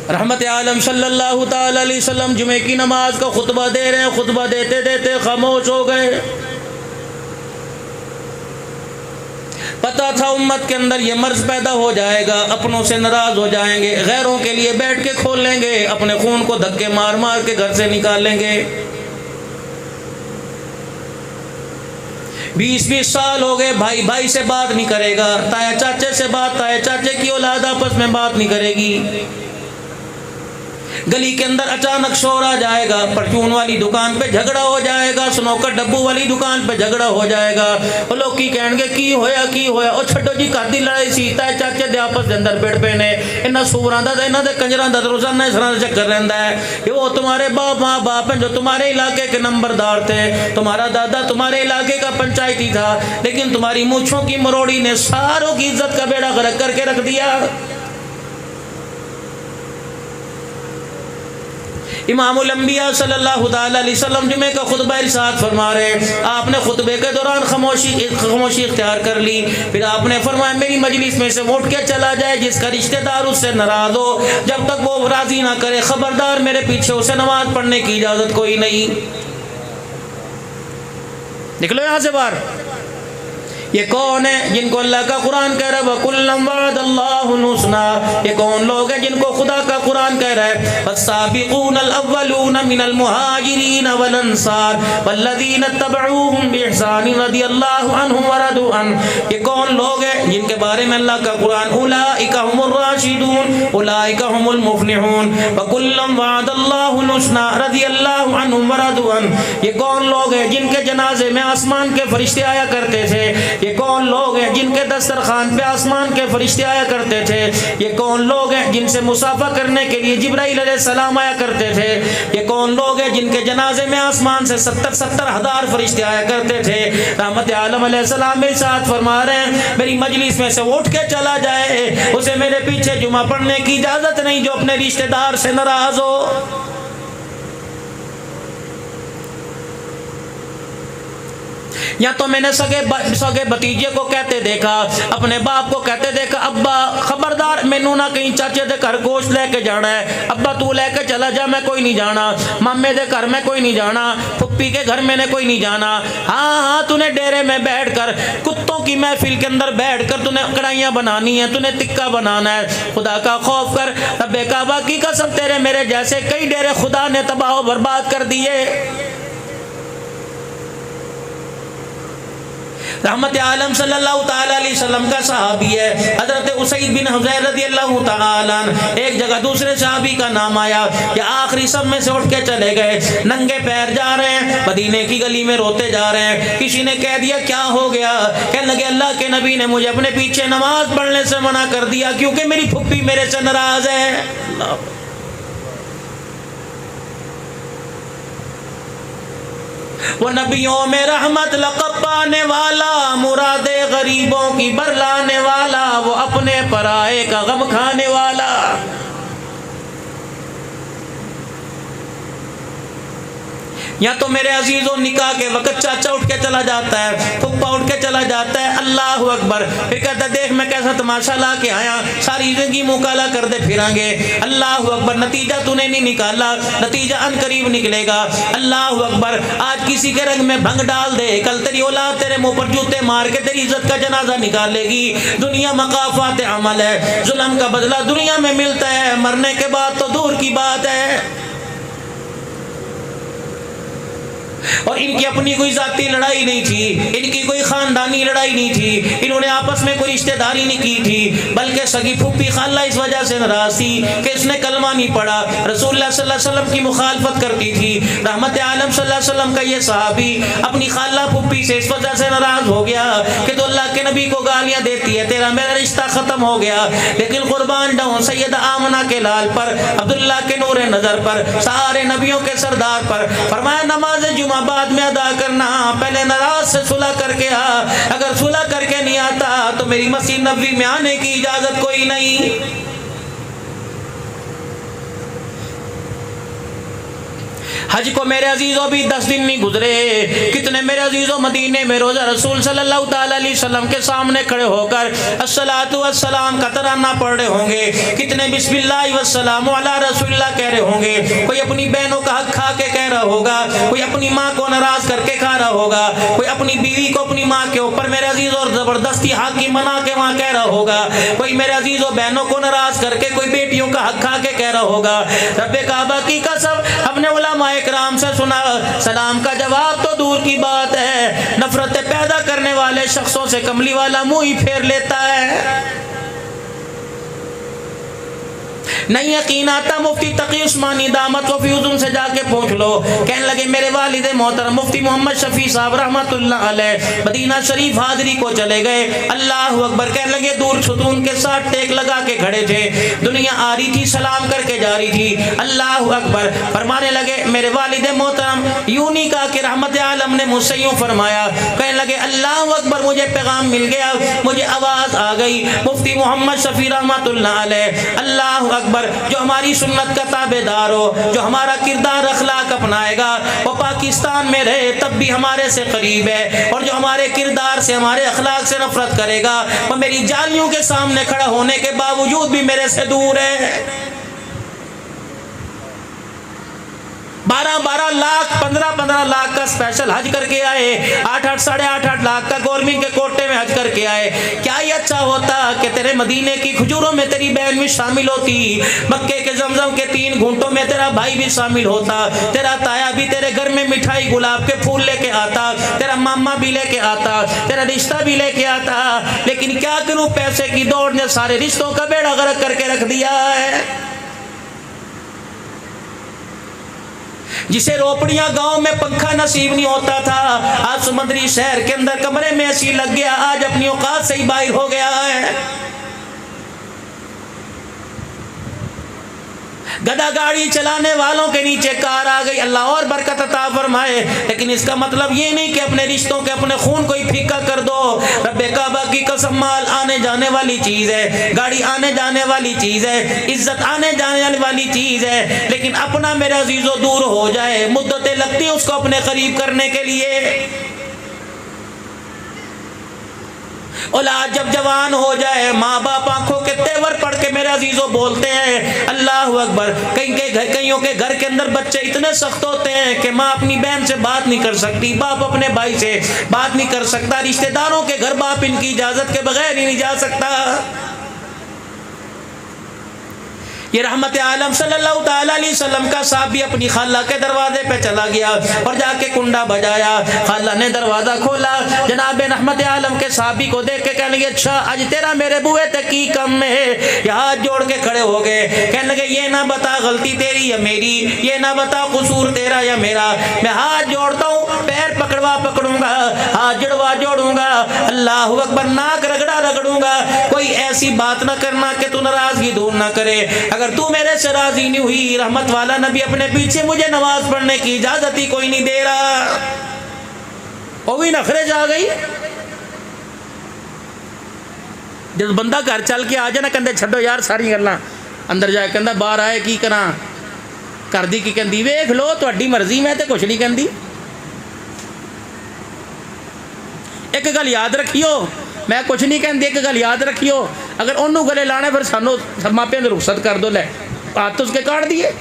रहमत आलम सल्लल्लाहु ताला अलैहि वसल्लम जुमे की नमाज का खुतबा दे रहे हैं, खुतबा देते देते खामोश हो गए। पता था उम्मत के अंदर ये मर्ज पैदा हो जाएगा, अपनों से नाराज हो जाएंगे, गैरों के लिए बैठ के खोल लेंगे, अपने खून को धक्के मार मार के घर से निकालेंगे। 20-20 साल हो गए, भाई भाई से बात नहीं करेगा, ताया चाचे से बात, ताया चाचे की औलाद आपस में बात नहीं करेगी। गली के अंदर अचानक शोर आ जाएगा, परचून वाली दुकान पे झगड़ा हो जाएगा, स्नोकर डब्बू वाली दुकान पे झगड़ा हो जाएगा। वो लोग की कहेंगे की होया ओ छड्डो जी कादी लड़ाई सी, ताए चाचे दे आपस के अंदर पेड़ पे ने इन्हां सूरां दा इन्हां दे कंजरां दा रोजाना इस तरह चक्कर रहंदा है। ये वो तुम्हारे बाप माँ बाप हैं जो तुम्हारे इलाके के नंबरदार थे, तुम्हारा दादा तुम्हारे इलाके का पंचायती था, लेकिन तुम्हारी मूंछों की मरोड़ी ने सारों की इज्जत का बेड़ा गर्क करके रख दिया। इमामुल अंबिया सल्लल्लाहु अलैहि वसल्लम जुमे का खुतबा इरशाद फरमा रहे, आपने खुतबे के दौरान खामोशी इख्तियार कर ली, फिर आपने फरमाया मेरी मजलिस में से उठ के चला जाए जिसका रिश्तेदार उससे नाराज हो, जब तक वो राजी ना करे खबरदार मेरे पीछे उसे नमाज पढ़ने की इजाजत कोई नहीं। निकलो यहाँ से बाहर। ये कौन है जिनको अल्लाह का कुरान कह रहा है वकुल्लम वअदल्लाहुल हुस्ना, ये कौन लोग हैं जिनको खुदा का कुरान कह रहा है वस्साबिकूनल अव्वलून मिनल मुहाजिरीन वल अंसार वल्लज़ीना तबऊहुम बिइहसान रदियल्लाहु अन्हुम व रदू अन, ये कौन लोग हैं जिनके बारे में अल्लाह का कुरान उलाइका हुमुर राशिदून उलाइका हुमुल मुफ्लिहून वकुल्लम वअदल्लाहुल हुस्ना रदियल्लाहु अन्हुम व रदू अन, ये कौन लोग हैं जिनके जनाजे में आसमान के फरिश्ते आया करते थे, ये कौन लोग हैं जिनके दस्तरखान पे आसमान के फरिश्ते आया करते थे, ये कौन लोग हैं जिनसे मुसाफा करने के लिए जिब्राइल अलैहिस्सलाम आया करते थे, ये कौन लोग हैं जिनके जनाजे में आसमान से 70-70 हज़ार फरिश्ते आया करते थे। रहमत आलम अलैहिस्सलाम मेरे साथ फरमा रहे हैं मेरी मजलिस में से उठ के चला जाए उसे मेरे पीछे जुमा पढ़ने की इजाजत नहीं जो अपने रिश्तेदार से नाराज हो। या तो मैंने सगे भतीजे को कहते देखा, अपने बाप को कहते देखा अब्बा खबरदार मैनू ना कहीं चाचे दे घर गोश्त लेके जाना है, अब्बा तू लेके चला जा मैं कोई नहीं जाना, मामे दे घर में कोई नहीं जाना, फुप्पी के घर मैंने कोई नहीं जाना, हाँ तूने डेरे में बैठ कर कुत्तों की महफिल के अंदर बैठ कर तूने कढ़ाइयाँ बनानी है, तूने टिक्का बनाना है, खुदा का खौफ कर। रब्बे काबा की कसम तेरे मेरे जैसे कई डेरे खुदा ने तबाह बर्बाद कर दिए। रहमत आलम सल्लल्लाहु ताला अलैहि वसल्लम का सहाबी है हजरत उसैद बिन हुज़ैर रज़ियल्लाहु ताला अन्हु। एक जगह दूसरे सहाबी का नाम आया कि आखिरी सब में से उठ के चले गए, नंगे पैर जा रहे हैं, मदीने की गली में रोते जा रहे हैं। किसी ने कह दिया क्या हो गया, कहने लगे अल्लाह के नबी ने मुझे अपने पीछे नमाज पढ़ने से मना कर दिया क्योंकि मेरी फुप्पी मेरे से नाराज है। वो नबियों में रहमत लक़ब पाने वाला, मुरादे गरीबों की बरलाने वाला, वो अपने पराए का गम खाने वाला। या तो मेरे अजीजों निकाह के वक्त चाचा उठ के चला जाता है, फुप्पा उठ के चला जाता है, अल्लाह अकबर, फिर कहता देख मैं कैसा तमाशा ला के आया, सारी जिंदगी मुँह काला कर दे फिरांगे, अल्लाह अकबर, नतीजा तूने नहीं निकाला, नतीजा अनकरीब निकलेगा, अल्लाह अकबर। आज किसी के रंग में भंग डाल दे, कल तेरी औलाद तेरे मुंह पर जूते मार के तेरी इज्जत का जनाजा निकालेगी। दुनिया मकाफात अमल है, जुल्म का बदला दुनिया में मिलता है, मरने के बाद तो दूर की बात है। और इनकी अपनी कोई जाती लड़ाई नहीं थी, इनकी कोई खानदानी लड़ाई नहीं थी, इन्होंने आपस में कोई रिश्तेदारी नहीं की थी, बल्कि सगी फूफी खाला इस वजह से नाराज थी कि इसने कलमा नहीं पढ़ा, रसूलुल्लाह सल्लल्लाहु अलैहि वसल्लम की मुखालफत करती थी। रहमत आलम सल्लल्लाहु अलैहि वसल्लम का ये सहाबी अपनी खाला फूफी से इस वजह से नाराज हो गया कि तो अल्लाह के नबी को गालियां देती है, तेरा मेरा रिश्ता खत्म हो गया। लेकिन कुर्बान जाऊं सैयदा आमना के लाल पर, अब्दुल्लाह के नूरे नजर पर, सारे नबियों के सरदार पर फरमाया नमाज जुमा बाद में अदा करना, पहले नाराज से सुलह करके आ, अगर सुलह करके नहीं आता तो मेरी मस्जिद नबवी में आने की इजाजत कोई नहीं। हज को मेरे अजीजों भी 10 दिन नहीं गुजरे, कितने मेरे अजीजों मदीने में रोजा रसूल सल्लल्लाहु ताला अलैहि वसल्लम के सामने खड़े होकर अस्सलातु वस्सलाम का तराना पढ़ रहे होंगे, कितने बिस्मिल्लाह वस्सलामु अला रसूलिल्लाह कह रहे होंगे। कोई अपनी बहनों का हक खा के कह रहा होगा, कोई अपनी माँ को नाराज करके खा रहा होगा, कोई अपनी बीवी को अपनी माँ के ऊपर मेरे अजीज और जबरदस्ती हक की मना के वहाँ कह रहा होगा, कोई मेरे अजीज और बहनों को नाराज करके कोई बेटियों का हक खा के कह रहा होगा। रब्बे काबा की कसम हमने उलमाए किराम से सुना, सलाम का जवाब तो दूर की बात है, नफरतें पैदा करने वाले शख्सों से कमली वाला मुंह ही फेर लेता है। नहीं यकीन आता, मुफ्ती तकी उस्मानी दामत व फ़ियूज़ुम से जाके पूछ लो। कहने लगे मेरे वालिद मोहतरम मुफ्ती मोहम्मद शफी साहब रहमतुल्लाह अलैह मदीना शरीफ हाजिरी को चले गए। अल्लाह अकबर कहने लगे, दूर सुतून के साथ टेक लगा के खड़े थे, दुनिया आ रही थी, सलाम करके जा रही थी। अल्लाह अकबर फरमाने लगे, मेरे वालिद मोहतरम यूं नहीं कहा कि रहमत आलम ने मुझसे यूं फरमाया, कहने लगे अल्लाह अकबर मुझे पैगाम मिल गया, मुझे आवाज़ आ गई। मुफ्ती मोहम्मद शफी रहमतुल्लाह अलैह, अल्लाह अकबर, जो हमारी सुन्नत का ताबेदार हो, जो हमारा किरदार अखलाक अपनाएगा, वो पाकिस्तान में रहे तब भी हमारे से करीब है, और जो हमारे किरदार से हमारे अखलाक से नफरत करेगा वो मेरी जालियों के सामने खड़ा होने के बावजूद भी मेरे से दूर है। 12-12 लाख 15-15 लाख का स्पेशल हज करके आए, 8-8 साढ़े 8-8 लाख का गवर्नमेंट के कोटे में हज करके आए। क्या ही अच्छा होता कि तेरे मदीने की खजूरों में तेरी बहन भी शामिल होती, मक्के के जमजम के 3 घूंटों में तेरा भाई भी शामिल होता, तेरा ताया भी तेरे घर में मिठाई गुलाब के फूल लेके आता, तेरा मामा भी लेके आता, तेरा रिश्ता भी लेके आता। लेकिन क्या करूं, पैसे की दौड़ ने सारे रिश्तों का बेड़ा गर्क करके रख दिया है। जिसे रोपड़िया गांव में पंखा नसीब नहीं होता था, आज समुद्री शहर के अंदर कमरे में ऐसी लग गया, आज अपनी औकात से ही बाहर हो गया है। गधा गाड़ी चलाने वालों के नीचे कार आ गई, अल्लाह और बरकत अता फरमाए। लेकिन इसका मतलब ये नहीं कि अपने रिश्तों के अपने खून को ही फीका कर दो। रब्बे काबा की कसम, माल आने जाने वाली चीज है, गाड़ी आने जाने वाली चीज है, इज्जत आने जाने वाली चीज है, लेकिन अपना मेरा अजीजों दूर हो जाए, मुद्दतें लगती है उसको अपने करीब करने के लिए। औलाद जब जवान हो जाए, माँ बाप आंखों के तेवर पढ़ के मेरे अजीजों बोलते हैं अल्लाह अकबर। कईयों के घर के अंदर बच्चे इतने सख्त होते हैं कि माँ अपनी बहन से बात नहीं कर सकती, बाप अपने भाई से बात नहीं कर सकता, रिश्तेदारों के घर बाप इनकी इजाजत के बगैर ही नहीं जा सकता। ये रहमत आलम सल्लल्लाहु ताला अलैहि वसल्लम का साहब भी अपनी खाला के दरवाजे पे चला गया और जाके कुंडा बजाया। खाला ने दरवाजा खोला, जनाब रहमत आलम के साहबी को देख के कहने लगे, अच्छा आज तेरा मेरे बुए तक की कम है। हाथ जोड़ के खड़े हो गए, कहने लगे ये ना बता गलती तेरी या मेरी, ये ना बता कसूर तेरा या मेरा, मैं हाथ जोड़ता हूँ, पैर पकड़ूंगा, हाथ जुड़वा जोड़ूंगा, अल्लाह अकबर, नाक रगड़ा रगड़ूंगा। कोई ऐसी बात ना करना कि तू नाराजगी दूर ना करे। अगर तू मेरे से राजी नहीं हुई, रहमत वाला नबी अपने पीछे मुझे नमाज पढ़ने की इजाजत ही कोई नहीं दे रहा। वो भी नखरे जा गई। जब बंदा घर चल के आ जाए ना, कहते छड्डो यार सारी गल्लां, अंदर जाए कहता बाहर आए की करा, घर दी की कहती वेख लो तुहाडी मर्जी, मैं तो कुछ नहीं कहती। एक गल याद रखियो, मैं कुछ नहीं कहती, एक गल याद रखियो, अगर उन्होंने गले लाने फिर सानू मापिया ने रुखसत कर दो, ले हाथ तो उसके काट दिए।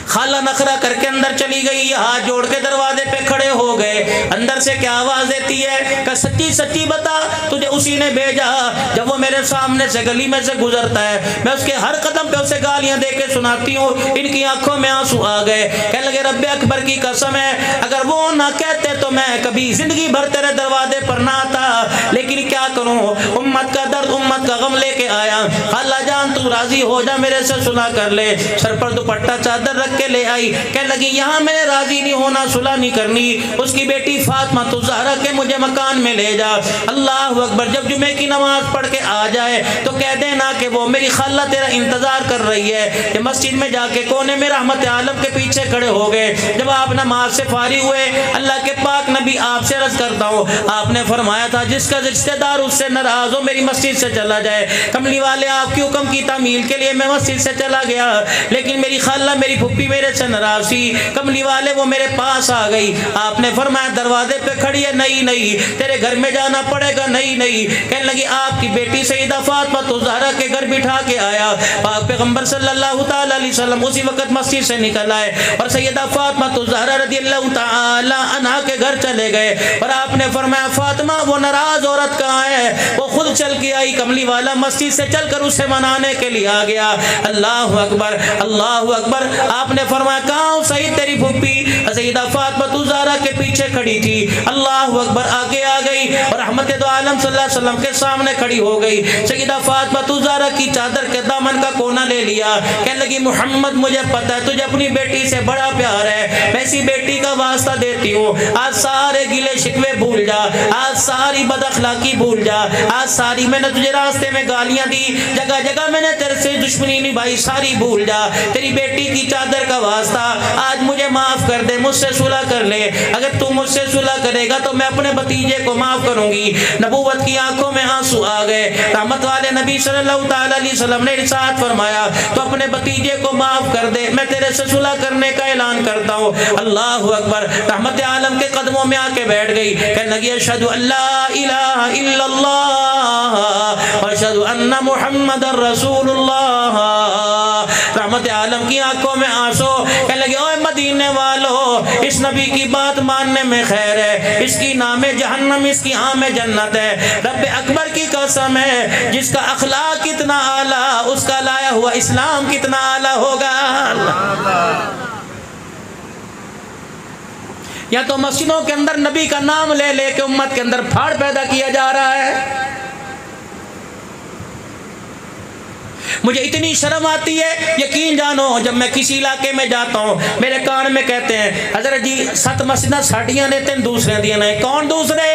खाला नखरा करके अंदर चली गई, हाथ जोड़ के दरवाजे पे खड़े हो गए। अंदर से क्या आवाज देती है कि सच्ची सच्ची बता, तुझे उसी ने भेजा। जब वो मेरे सामने से गली में से गुजरता है, मैं उसके हर कदम पे उसे गालियां दे के सुनाती हूँ। इनकी आंखों में आंसू आ गए, कहने लगे रब्बे अकबर की कसम है, अगर वो ना कहते तो मैं कभी जिंदगी भर तेरे दरवाजे पर ना आता। लेकिन क्या करूँ, उम्मत का दर्द, उम्मत का गम लेके आया। खाला जान तू राजी हो जा, मेरे से सुलह कर ले। सर पर दुपट्टा चादर रख के ले आई, कहने लगी यहाँ मैं राजी नहीं होना, सुलह नहीं करनी, उसकी बेटी फातिमा तो ज़हरा के मुझे मकान में ले जा। अल्लाह अकबर, जब जुमे की नमाज पढ़ के आ जाए तो कह देना कि वो मेरी खाला तेरा इंतजार कर रही है। कि मस्जिद में जाके कोने में रहमत आलम के पीछे खड़े हो गए। जब आप नमाज से फारिग हुए, अल्लाह के पाक नबी आपसे अर्ज करता हूँ, आपने फरमाया था जिसका रिश्तेदार उससे नाराज हो मेरी मस्जिद से चला जाए। कमली वाले आपकी हुक्म की तामील के लिए मैं मस्जिद से चला गया, लेकिन मेरी खाला मेरी फुप्पी मेरे से नाराज थी। कमली वाले वो मेरे पास आ गई, आपने फरमाया दरवाजे पे खड़ी है, नहीं नहीं तेरे घर में जाना पड़ेगा, नहीं नहीं। कहने लगी आपकी बेटी सईदा फातिमा ज़हरा के घर बिठा के आया। पाक पैगंबर सल्लल्लाहु ताला अलैहि वसल्लम उसी वक्त मस्जिद से निकल आए और सैयदा फातिमा ज़हरा रज़ियल्लाहु ताला अन्हा के घर चले गए और आपने फरमाया फातिमा वो नाराज औरत कहाँ है? वो खुद चल के आई। कमली वाला मस्जिद से चलकर उसे मनाने के लिए आ गया। अल्लाहु अकबर अल्लाहु अकबर। आपने फरमाया कहाँ सही तेरी फुप्पी? सैयदा फातिमा ज़हरा के पीछे खड़ी थी। अल्लाहु अकबर आगे आ गई और रहमत दो आलम सल्लल्लाहु अलैहि वसल्लम के सामने खड़ी हो गई। सैयदा फातिमा ज़हरा की चादर के दामन का कोना ले लिया। कहने लगी मोहम्मद मुझे पता है तुझे अपनी बेटी से बड़ा प्यार है, मैं इसी बेटी का वास्ता देती हूँ, आज सारे गिले शिकवे भूल जा, आज सारी बदअखलाकी भूल जा, आज सारी मैंने तुझे रास्ते में गालियां दी, जगह जगह मैंने तेरे से दुश्मनी निभाई, सारी भूल जा, तेरी बेटी की चादर का वास्ता आज मुझे माफ कर दे, मुझसे सुलह कर ले। अगर तू मुझसे सुलह करेगा तो मैं अपने भतीजे को माफ करूंगी। नबूवत की आंखों में आंसू आ गए। रहमत वाले नबी सल्लल्लाहु अलैहि वसल्लम ने इरशाद फरमाया तो अपने भतीजे को माफ कर दे, मैं तेरे से सुलह करने का ऐलान करता हूँ। अल्लाहु अकबर। रहमत आलम के कदमों में आके बैठ गई। कहने लगी अशहदु अल्ला इलाहा इल्लल्लाह व अशहदु अन्ना मुहम्मदर रसूलुल्लाह। रहमत आलम की आंखों में आंसू। कहने लगे ओए मदीने वालों, इस नबी की बात मानने में खैर है, इसकी नाम जहन्नम इसकी आम जन्नत है। रब्बे अकबर की कसम है जिसका अखलाक कितना आला उसका लाया हुआ इस्लाम कितना आला होगा। या तो मस्जिदों के अंदर नबी का नाम ले लेके उम्मत के अंदर फाड़ पैदा किया जा रहा है। मुझे इतनी शर्म आती है, यकीन जानो जब मैं किसी इलाके में जाता हूँ मेरे कान में कहते हैं हजरत जी 7 मस्जिदां साड़ियां ने तेन दूसरे दिया नहीं। कौन दूसरे?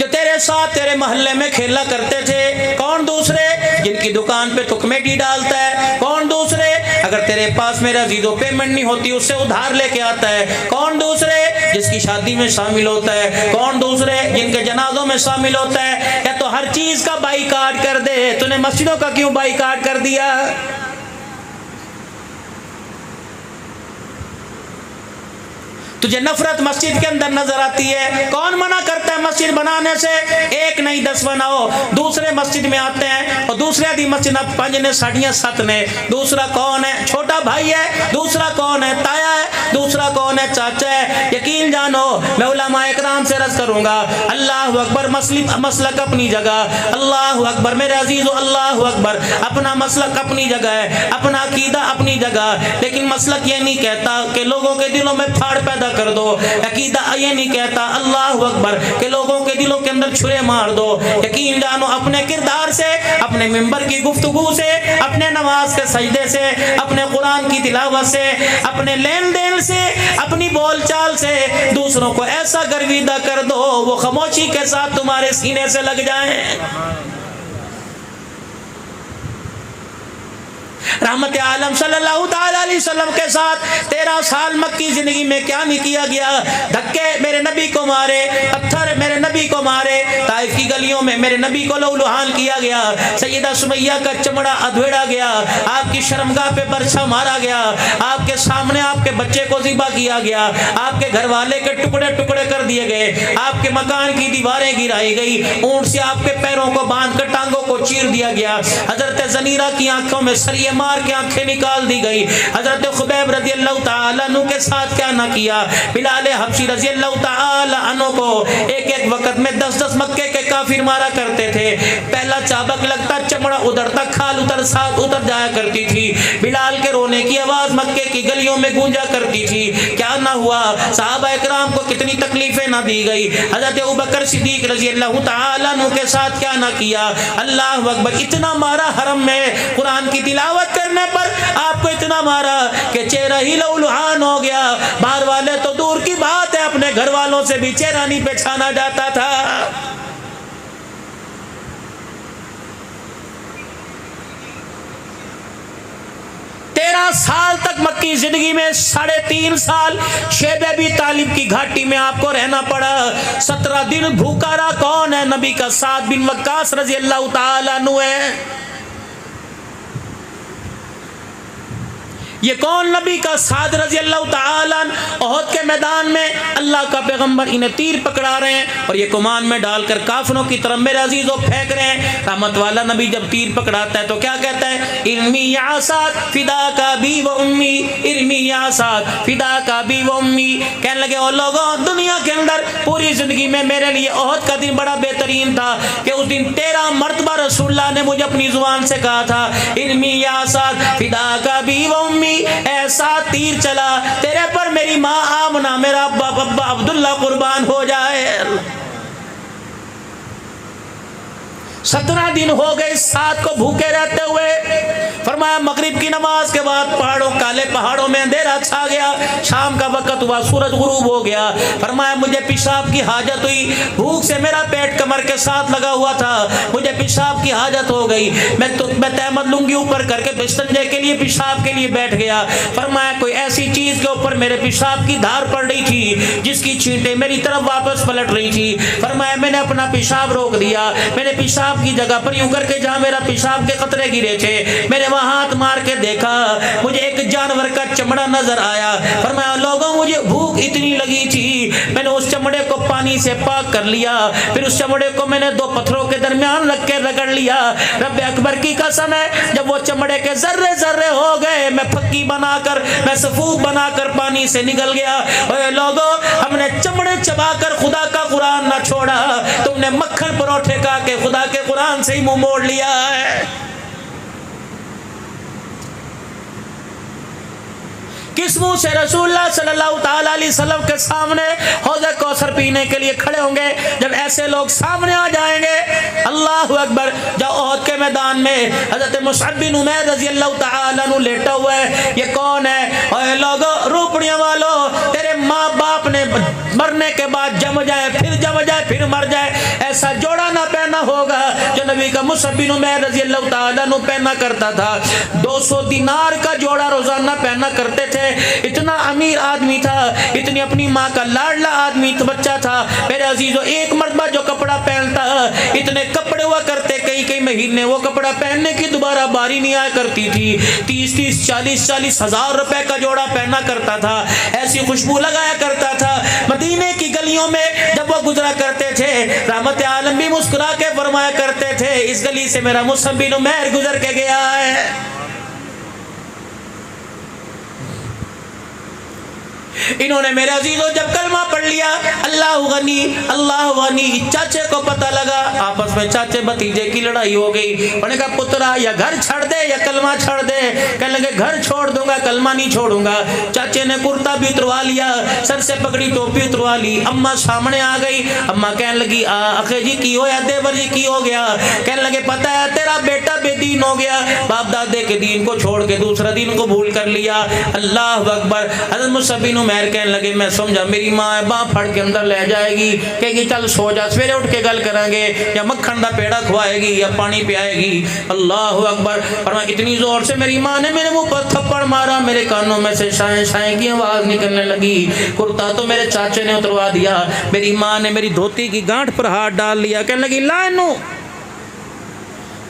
जो तेरे साथ तेरे मोहल्ले में खेला करते थे। कौन दूसरे? जिनकी दुकान पे तू कमेटी डालता है। कौन दूसरे? अगर तेरे पास मेरा जीरो पेमेंट नहीं होती उससे उधार लेके आता है। कौन दूसरे? जिसकी शादी में शामिल होता है। कौन दूसरे? जिनके जनाजों में शामिल होता है। या तो हर चीज का बाईकाट कर दे, तूने मस्जिदों का क्यों बाईकाट कर दिया? तुझे नफरत मस्जिद के अंदर नजर आती है। कौन मना करता है मस्जिद बनाने से? एक नहीं 10 बनाओ। दूसरे मस्जिद में आते हैं और दूसरे आदि मस्जिद 5 ने साड़ियां 7 ने। दूसरा कौन है? छोटा भाई है। दूसरा कौन है? ताया है। दूसरा कौन है? चाचा है। यकीन जानो मैं उलमा इकराम से रज़ करूंगा। अल्लाह अकबर। मसलक अपनी जगह। अल्लाह अकबर मेरे अजीजों, अल्लाह अकबर। अपना मसलक अपनी जगह है, अपना अकीदा अपनी जगह, लेकिन मसलक ये नहीं कहता कि लोगों के दिलों में फाड़ पैदा कर दो। अकीदा ये नहीं कहता अल्लाह अकबर के लोगों के दिलों के अंदर छुरे मार दो। यकीन जानो अपने किरदार से, अपने मिंबर की गुफ्तगू से, अपने नमाज के सजदे से, अपने कुरान की तिलावत से, अपने लेन देन से, अपनी बोलचाल से दूसरों को ऐसा गर्विदा कर दो वो खामोशी के साथ तुम्हारे सीने से लग जाएं। रहमत आलम सल्लल्लाहु अलैहि वसल्लम के साथ 13 साल मक्की जिंदगी में क्या नहीं किया गया। धक्के मेरे नबी को मारे, पत्थर मेरे नबी को मारे, ताइफ की गलियों में मेरे नबी को लहूलुहान किया गया, सैयदा सुमैया का चमड़ा अधेड़ा गया, आपकी शर्मगाह पे बरछा मारा गया, आपके सामने आपके बच्चे को ज़िबा किया गया, आपके घर वाले के टुकड़े टुकड़े कर दिए गए, आपके मकान की दीवारें गिराई गई, ऊंट से आपके पैरों को बांध कर टांगों को चीर दिया गया, हजरत ज़नीरा की आंखों में सरिये मार के आंखें निकाल दी गई, हजरत खुबैब रज़ियल्लाहु ताला अन्हु के साथ क्या ना किया, बिलाल हबशी रज़ियल्लाहु ताला अन्हु को एक वक्त में 10-10 मक्के के काफिर मारा करते थे। पहला चाबक लगता चमड़ा उधरता, खाल उतर जाया करती थी। बिलाल के रोने की आवाज मक्के की गलियों में गूंजा करती थी। क्या ना हुआ, सहाबा इकराम को कितनी तकलीफें ना दी गई। हजरत अबू बकर सिद्दीक रज़ियल्लाहु ताला अन्हु के साथ क्या ना किया। अल्लाह अकबर। इतना मारा हरम में कुरान की तिलावत करने पर, आपको इतना मारा कि चेहरा ही लहूलुहान हो गया। बाहर वाले तो दूर की बात है, अपने घर वालों से भी चेहरा नहीं पहचाना जाता था। 13 साल तक आपकी जिंदगी में 3.5 साल शेब अबी तालिब की घाटी में आपको रहना पड़ा। 17 दिन भूखा रहा। कौन है? नबी का साद बिन वक्कास रजी अल्लाह ताला अन्हु है। ये कौन? नबी का साद रजी अल्लाह ताला ओहद के मैदान में अल्लाह का पैगंबर इन्हें तीर पकड़ा रहे हैं और ये कुमान में डालकर काफिरों की तरफ मेरे अजीजों फेंक रहे हैं। रहमत वाला नबी जब तीर पकड़ाता है तो क्या कहता है? इर्मी या साद फिदा का भी व उम्मी, इर्मी या साद फिदा का भी व उम्मी। कहने लगे ओ लोगों, दुनिया के अंदर पूरी जिंदगी में मेरे लिए ओहद का दिन बड़ा बेहतरीन था कि उस दिन 13 मरतबा रसूलुल्लाह ने मुझे अपनी जुबान से कहा था, इर्मी या साद फिदा का भी व उम्मी। ऐसा तीर चला तेरे पर मेरी माँ आमना, मेरा अब्बा अब्दुल्ला कुर्बान हो जाए। 17 दिन हो गए साथ को भूखे रहते हुए। फरमाया मगरिब की नमाज के बाद पहाड़ों, काले पहाड़ों में अंधेरा छा गया। शाम का वक्त हुआ, सूरज गुरूब हो गया। फरमाया मुझे पेशाब की हाजत हुई। भूख से मेरा पेट कमर के साथ लगा हुआ था, मुझे पेशाब की हाजत हो गई। मैं तहमद लुंगी ऊपर करके बिस्तंजे के लिए, पेशाब के लिए बैठ गया। फरमाया कोई ऐसी चीज के ऊपर मेरे पेशाब की धार पड़ रही थी जिसकी छींटे मेरी तरफ वापस पलट रही थी। फरमाया मैंने अपना पेशाब रोक दिया। मैंने पेशाब की जगह पर यूं करके जहां मेरा पेशाब के कतरे गिरे थे, मैंने वहां हाथ मार के देखा, मुझे एक जानवर का चमड़ा नजर आया। फरमाया लोगों, मुझे भूख इतनी लगी थी, मैंने उस चमड़े को पानी से पाक कर लिया। फिर उस चमड़े को मैंने 2 पत्थरों के दरमियान रख के रगड़ लिया। रब्बे अकबर की कसम है, जब वो चमड़े के जर्रे जर्रे हो गए, मैं फक्की बनाकर, मैं सफूक बनाकर पानी से निकल गया। ओए लोगों, हमने चमड़े चबाकर खुदा का कुरान ना छोड़ा, तुमने मक्खन परोठे खा के खुदा के कुरान से ही मुंह मोड़ लिया है। किस मुंह से रसूलुल्लाह सल्लल्लाहु ताला अलैहि वसल्लम के सामने हौज़े कौसर पीने के लिए खड़े होंगे जब ऐसे लोग सामने आ जाएंगे? अल्लाहु अकबर। जब ओहद के मैदान में हजरत मुसअब बिन उमैर रजी अल्लाह ताला अन्हु लेटा हुआ है। ये कौन है? ओए लोगों, रूपड़ियों वालों, तेरे माँ बाप ने मरने के बाद जम जाए, फिर जम जाए, फिर मर जाए, ऐसा जोड़ा ना पहना होगा जो नबी का मुसअब बिन उमैर रजी अल्लाह ताला अन्हु पहना करता था। 200 दिनार का जोड़ा रोजाना पहना करते थे। इतना अमीर आदमी था, इतनी अपनी माँ का लाडला आदमी तो बच्चा था। मेरे अजीजों, एक मर्तबा जो कपड़ा पहनता, इतने कपड़े हुआ करते, कई कई महीने वो कपड़ा पहनने की दोबारा बारी नहीं आया करती थी। 30-30, 40-40 हजार रुपए का जोड़ा पहना करता था। ऐसी खुशबू लगाया करता था। मदीने की गलियों में जब वो गुजरा करते थे, रहमत आलम भी मुस्कुरा के फरमाया करते थे, इस गली से मेरा मुसअब बिन उमैर गुजर के गया है। इन्होंने मेरे अजीजों जब कलमा पढ़ लिया, अल्लाह गनी अल्लाह गनी, चाचे को पता लगा, आपस में चाचे भतीजे की लड़ाई हो गई। उन्होंने कहा पुत्रा या घर छोड़ दे या कलमा छोड़ दे। कहने लगे घर छोड़ दूंगा, कलमा नहीं छोड़ूंगा। चाचे ने कुर्ता भी उतरवा लिया, सर से पगड़ी टोपी उतरवा ली। अम्मा सामने आ गई। अम्मा कहने लगी अखे जी की हो या देवर जी की हो गया? कहने लगे पता है तेरा बेटा बेदीन हो गया, बाप दादे के दीन को छोड़ के दूसरा दीन को भूल कर लिया। अल्लाह अकबर। हज़रत मुसअब बिन उमैर कहने लगे मैं समझा मेरी माँ बाँ फड़ के अंदर ले जाएगी, कहेगी चल सो जा, सवेरे उठ के गल करांगे, या मक्खन का पेड़ा खवाएगी या पानी पियाएगी। अल्लाह अकबर। और मैं इतनी जोर से मेरी माँ ने मेरे मुंह पर थप्पड़ मारा, मेरे कानों में से शाएं शाएं की आवाज निकलने लगी। कुर्ता तो मेरे चाचे ने उतरवा दिया। मेरी माँ ने मेरी धोती की गांठ पर हाथ डाल लिया, कहने लगी लानू।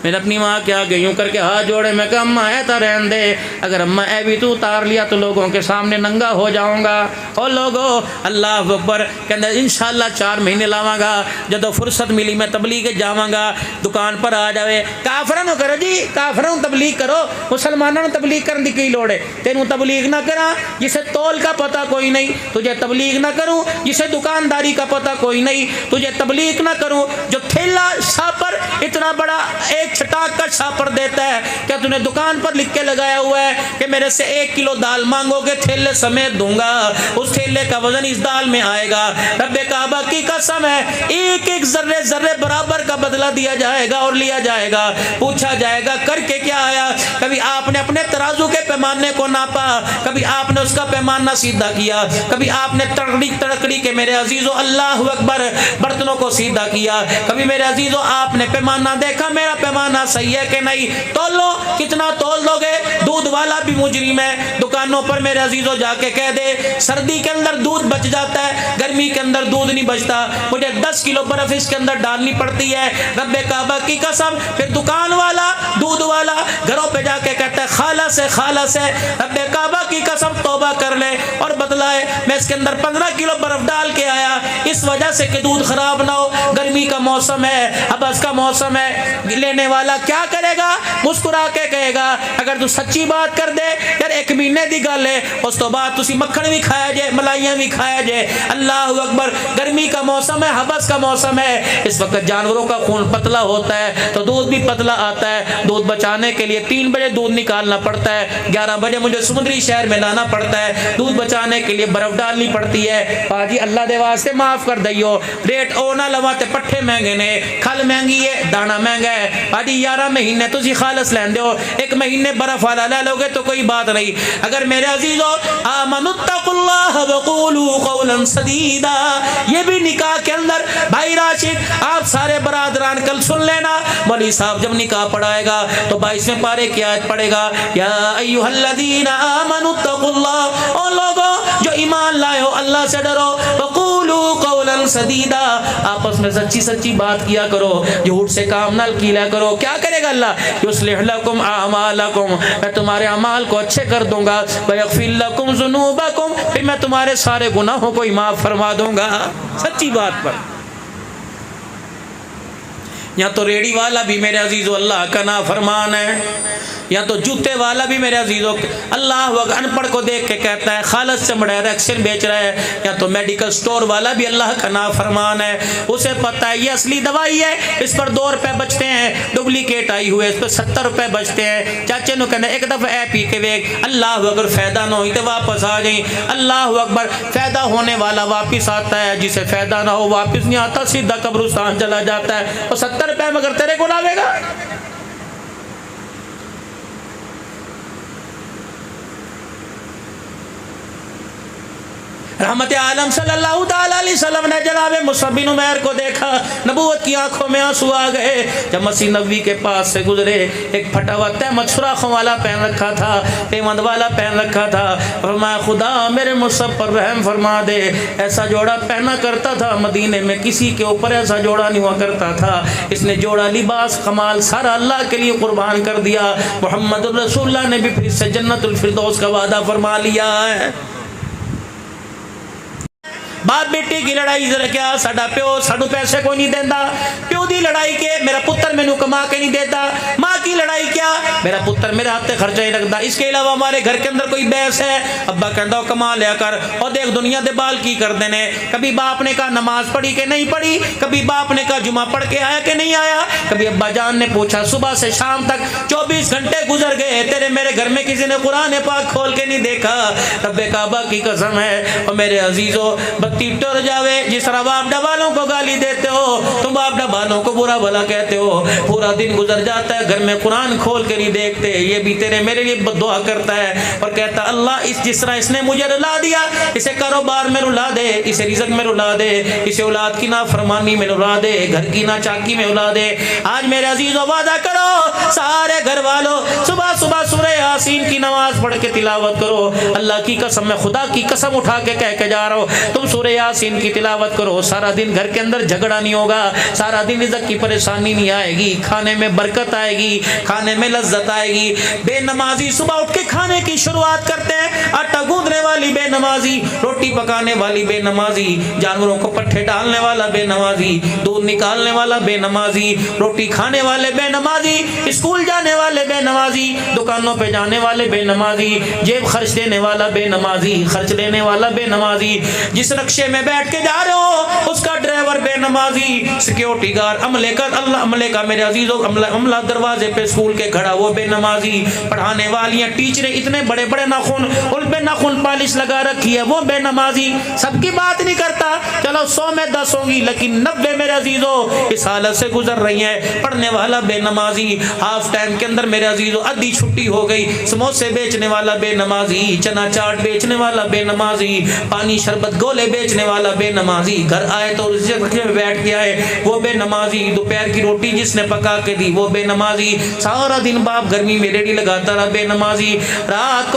मैंने अपनी माँ के आगे यूं करके हाथ जोड़े, मैं कहा अम्मा ऐसा रहन दे, अगर अम्मा ऐ भी तू उतार लिया तो लोगों के सामने नंगा हो जाऊंगा। और लोगों अल्लाह अकबर। कहते इंशाअल्लाह 4 महीने लावांगा, जब फुर्सत मिली मैं तबलीग जावांगा। दुकान पर आ जावे, काफरां नूं करो जी, काफरां नूं तबलीग करो, मुसलमानों नूं तबलीग करने की लोड़ है? तेनू तबलीग ना करा जिसे तौल का पता कोई नहीं, तुझे तबलीग ना करूँ जिसे दुकानदारी का पता कोई नहीं, तुझे तबलीग ना करूँ जो ठेला छापर इतना बड़ा एक छटाक का छापर देता है। क्या तूने दुकान पर लिख के लगाया हुआ है कि मेरे से 1 किलो दाल मांगोगे ठेले समेत दूंगा, उस ठेले का वजन इस दाल में आएगा। रब्बे काबा की कसम है, एक एक जर्रे जर्रे बराबर का बदला दिया जाएगा और लिया जाएगा। पूछा जाएगा करके क्या आया? कभी आपने अपने तराजू के पैमाने को नापा, कभी आपने उसका पैमाना सीधा किया, कभी आपने तड़कड़ी तड़कड़ी के मेरे अजीजों अल्लाह अकबर बर्तनों को सीधा किया, कभी मेरे अजीजों आपने पैमाना देखा मेरा पैमाना सही है कि नहीं? तोल लो, कितना तोल दोगे? दूध वाला भी मुजरिम है, दुकान दुकानों पर मेरे अजीजों जाके कह दे सर्दी के अंदर दूध बच जाता है, गर्मी के अंदर दूध नहीं बचता, मुझे 10 किलो बर्फ इसके अंदर डालनी पड़ती है, रब्बे काबा की कसम। फिर दुकान वाला दूध वाला घरों पे जाके कहता है खाला से रब्बे काबा की कसम तौबा कर ले और बतलाए मैं इसके अंदर 15 किलो बर्फ डाल के आया इस वजह से कि दूध खराब ना हो, गर्मी का मौसम है, हबस का मौसम है। लेने वाला क्या करेगा? मुस्कुरा के कहेगा अगर तू सच्ची बात कर दे यार 1 महीने की गल है, उस तो बाद तुसी मक्खन भी खाया जाए, मलाइयां भी खाया जाए। अल्लाह अकबर, गर्मी का मौसम है, हबस का मौसम है, इस वक्त जानवरों का खून पतला होता है तो दूध भी पतला आता है। दूध बचाने के लिए 3 बजे दूध निकालना पड़ता है, 11 बजे मुझे समुद्री शहर में लाना पड़ता है, दूध बचाने के लिए बर्फ डालनी पड़ती है। पाजी अल्लाह दे वास्ते माफ कर दियो, रेट ओ ना लवा ते पट्ठे महंगे ने, खल महंगी है, दाना महंगा है। पाजी 11 महीने तुसी खालस लेंदे हो, 1 महीने बर्फ वाला ले लोगे तो कोई बात नहीं। अगर मेरे अजीजों आमनुत्तकुल्लाह वक़ूलू क़ौलन सदीदा, ये भी निकाह के अंदर भाई राशिद आप सारे बरादरान कल सुन लेना, मौलवी साहब जब निकाह पढ़ाएगा तो 22वें पारे की आयत पढ़ेगा, या अय्युहल्लज़ीना आमनुत्तकुल्लाह, ओ लोगों जो ईमान लाए हो अल्लाह से डरो, वक़ूलू क़ौलन सदीदा, आपस में सच्ची सच्ची बात किया करो, झूठ से काम ना किया करो। क्या करेगा अल्लाह? युस्लिह लकुम आमालकुम, मैं तुम्हारे अमाल को अच्छे कर दूंगा, व यग़फिर लकुम ज़ुनूबकुम, फिर मैं तुम्हारे सारे गुनाहों को माफ फरमा दूंगा। सच्ची बात पर यहाँ तो रेडी वाला भी मेरे अजीज़ों अल्लाह का नाफरमान है, या तो जूते वाला भी मेरे अजीज़ों अल्लाह अनपढ़ को देख के कहता है खालस चमड़ा रैक्शन बेच रहा है, या तो मेडिकल स्टोर वाला भी अल्लाह का नाफरमान है, उसे पता है ये असली दवाई है, इस पर 2 रुपए बचते हैं, डुप्लीकेट आई हुए इस पर 70 रुपए बचते हैं। चाचे नु कहना एक दफ़ा ए पी के वेख, अल्लाह अगर फ़ायदा ना हो तो वापस आ जाए। अल्लाह अकबर, फ़ायदा होने वाला वापस आता है, जिसे फ़ायदा ना हो वापस नहीं आता, सीधा कब्रिस्तान चला जाता है। और 70 रुपए मगर तेरे को लावेगा। रहमत आलम सल्लल्लाहु ताला अलैहि वसल्लम ने जनाब मुसअब बिन उमैर को देखा, नबूवत की आंखों में आंसू आ गए। जब मसीह नबी के पास से गुजरे, एक फटा हुआ तहमद सुराखों वाला पहन रखा था, पेमंद वाला पहन रखा था, फरमाया खुदा मेरे मुसअब पर रहम फरमा दे, ऐसा जोड़ा पहना करता था मदीने में, किसी के ऊपर ऐसा जोड़ा नहीं हुआ करता था, इसने जोड़ा लिबास कमाल सारा अल्लाह के लिए कुर्बान कर दिया। मुहम्मद रसूलुल्लाह ने भी फिर से जन्नतुल फिरदौस का वादा फरमा लिया है। बाप बेटे की लड़ाई जरा क्या, साडा प्यो साडू पैसे कोई नहीं देता, प्यो की लड़ाई के मेरा पुत्र मैनू कमा के नहीं देता, माँ की लड़ाई क्या मेरा पुत्र मेरे हाथ से खर्चा ही रखता। इसके अलावा हमारे घर के अंदर कोई बहस है, अब्बा कहता कमा लिया कर, और देख दुनिया के बाल की कर देने, कभी बाप ने कहा नमाज पढ़ी के नहीं पढ़ी, कभी बाप ने कहा जुमा पढ़ के आया के नहीं आया, कभी अब्बा जान ने पूछा, सुबह से शाम तक 24 घंटे गुजर गए, तेरे मेरे घर में किसी ने कुरान पाक खोल के नहीं देखा। रब्बे काबा की कसम है और मेरे अजीजों बत्ती टूट जावे, जिस तरह बाप वालों को गाली देते हो तुम बाप वालों को बुरा भला कहते हो, पूरा दिन गुजर जाता है घर में कुरान खोल के नहीं देखते, ये भी तेरे मेरे लिए बद्दुआ करता है और कहता अल्लाह इस जिस तरह इसने मुझे रुला दिया, इसे कारोबार में रुला दे, इसे रिज़्क़ में रुला दे, इसे औलाद की नाफरमानी में रुला दे, घर की ना चाकी में रुला दे। आज मेरे अजीजों वादा करो सारे घर वालों सुबह सुबह सूरह यासीन की नमाज पढ़ के तिलावत करो। अल्लाह की कसम, मैं खुदा की कसम उठा के कह के जा रहा हूँ, तुम सूरह यासीन की तिलावत करो, सारा दिन घर के अंदर झगड़ा नहीं होगा, सारा दिन रिज़्क़ की परेशानी नहीं आएगी, खाने में बरकत आएगी, खाने में लज्जत आएगी। बेनमाजी सुबह उठ के खाने की शुरुआत करते हैं, आटा गूंदने वाली बेनमाजी, रोटी पकाने वाली बेनमाजी, जानवरों को पट्ठे डालने वाला बेनमाजी, दूध निकालने वाला बेनमाजी, रोटी खाने वाले बेनमाजी, स्कूल जाने वाले बेनमाजी, दुकानों पे जाने वाले बेनमाजी, जेब खर्च देने वाला बेनमाजी, खर्च लेने वाला बेनमाजी, जिस रक्शे में बैठ के जा रहे हो उसका ड्राइवर बेनमाजी, सिक्योरिटी गार्ड अमले का मेरे अजीजों अमला दरवाजे पे स्कूल के खड़ा वो बेनमाजी, पढ़ाने वालियां टीचरें इतने बड़े बड़े नाखून उन पे नाखून पालिश लगा रखी है वो बेनमाजी। सबकी बात नहीं करता, चलो 100 में 10 होंगी लेकिन 90 मेरे अजीजों इस हालत से गुजर रही है। पढ़ने वाला बेनमाजी, हाफ टाइम के अंदर मेरे अजीजों आधी छुट्टी हो गई, समोसे बेचने वाला बेनमाजी, चना चाट बेचने वाला बेनमाजी, पानी शरबत गोले बेचने वाला बेनमाजी, घर आए तो में बैठ के आए वो बेनमाजी, दोपहर की रोटी जिसने पका के दी वो बेनमाजी, सारा दिन बाप बाप गर्मी में रेडी लगाता रहा बेनमाजी। रात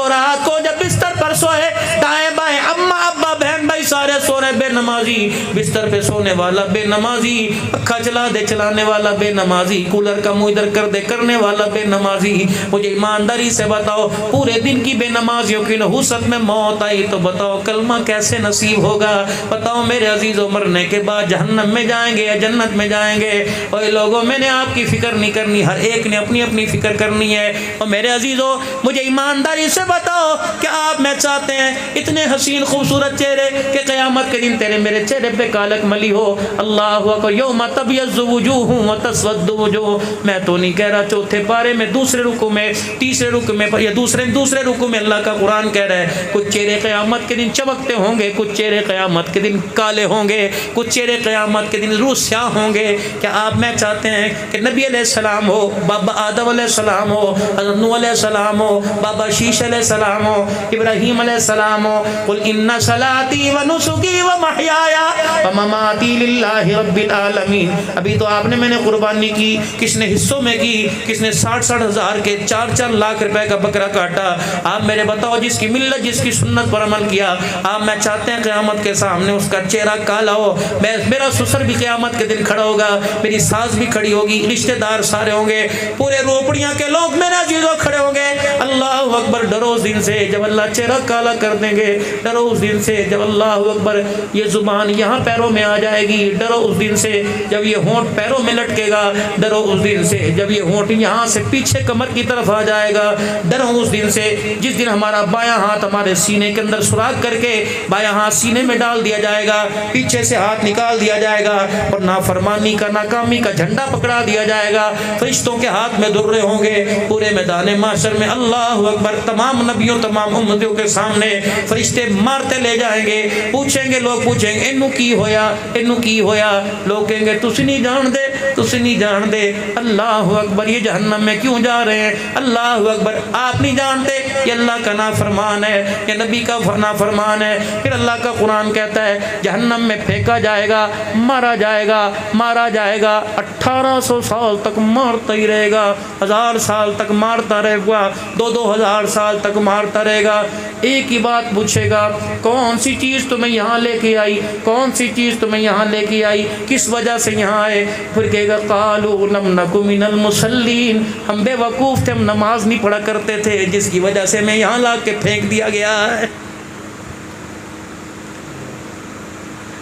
को जब बिस्तर पर सोए, दाएं बाएं अम्मा अब्बा बहन भाई सारे सो रहे, बेनमाजी बिस्तर पे सोने वाला बेनमाजी, पक्खा चला दे चलाने वाला बेनमाजी, कूलर का मुंह इधर कर दे करने वाला बेनमाजी। मुझे ईमानदारी से बताओ, पूरे दिन की बेनमाजियों की नहुसत में मौत आई तो बताओ कलमा कैसे नसीब होगा? बताओ मेरे अजीजों, मरने के बाद जहन्नम में जाएंगे या जन्नत में जाएंगे? और लोगों, मैंने आपकी फिक्र नहीं करनी, हर एक ने अपनी अपनी फिक्र करनी है। और मेरे अजीजों, मुझे ईमानदारी से बताओ कि आप मैं चाहते हैं इतने हसीन खूबसूरत चेहरे के क़यामत के दिन तेरे मेरे चेहरे पे कालक मली हो? अल्लाहु अकबर। यौम तबयज़्ज़ु वुजूहुं व तस्वद्दु वुजूह। मैं तो नहीं कह रहा, चौथे पारे में दूसरे रुकू में, तीसरे रुकू में या दूसरे रुकू में अल्लाह का कुरान कह रहा है कुछ चेहरे क़यामत के दिन चमकते होंगे, कुछ चेहरे क़यामत के दिन काले होंगे, कुछ चेहरे क़यामत के दिन रूह स्याह होंगे। क्या आप मैं चाहते हैं कि नबी अलैहिस्सलाम हो, बाबा आदम अलैहिस्सलाम हो, हज़रत नूह अलैहिस्सलाम हो, बाबा शीश अलैहिस्सलाम हो, इब्राहीम अलैहिस्सलाम हो? कुल इन्ना सलाती व नुसुकी व महयाया व ममाती लिल्लाहि रब्बिल आलमीन। अभी तो आपने मैंने कुर्बानी की, किसने हिस्सों में की, किसने 60-60 हज़ार के 4-4 लाख रुपए का बकरा काटा? आप मेरे बताओ, जिसकी मिल्लत जिसकी सुन्नत पर अमल किया, आप मैं चाहते हैं क़यामत के सामने उसका चेहरा काला हो? मेरा ससुर भी क़यामत के दिन खड़ा होगा, मेरी सास भी खड़ी होगी, रिश्तेदार सारे होंगे, पूरे रोपड़ियाँ के लोग मेरा जीरो खड़े होंगे। अल्लाह अकबर। डरो उस दिन से जब अल्लाह चेहरा काला कर देंगे, डरो उस दिन से जब अल्लाह अकबर ये जुबान यहाँ पैरों में आ जाएगी, डरो उस दिन से जब ये होंठ पैरों में लटकेगा, डरो उस दिन से जब ये होंठ यहाँ से पीछे कमर की तरफ आ जाएगा, डरो उस दिन से जिस दिन हमारा बायां हाथ हमारे सीने के अंदर सुराख करके बायां हाथ सीने में डाल दिया जाएगा, पीछे से हाथ निकाल दिया जाएगा और नाफरमानी का नाकामी का झंडा पकड़ा दिया जाएगा। फरिश्तों के हाथ में दुर्रे होंगे, पूरे मैदान माशर में अल्लाह अकबर तमाम नबियों तमाम उम्मतियों के सामने फरिश्ते मारते ले जाएंगे। पूछेंगे, लोग पूछेंगे इन्नू की होया, इन्नू की होया? लोग कहेंगे तुसी नहीं जान दे, तुसी नहीं जान दे। अल्लाह अकबर। ये जहन्नम में क्यों जा रहे हैं? अल्लाह अकबर। आप नहीं जानते ये अल्लाह का नाफरमान है, ये नबी का नाफरमान है। फिर अल्लाह का कुरान कहता है जहन्नम में फेंका जाएगा, मारा जाएगा, मारा जाएगा, 1800 साल तक मारता ही रहेगा, 1000 साल तक मारता रहेगा, 2-2 हज़ार साल तक मारता रहेगा। एक ही बात पूछेगा, कौन सी चीज़ तुम्हें यहाँ लेके आई, कौन सी चीज़ तुम्हें यहाँ लेके आई, किस वजह से यहाँ आए? फिर कहेगा कालू लम नकु मिनल मुसल्लीन, हम बेवकूफ़ थे, हम नमाज नहीं पढ़ा करते थे, जिसकी वजह से मैं यहाँ ला के फेंक दिया गया है।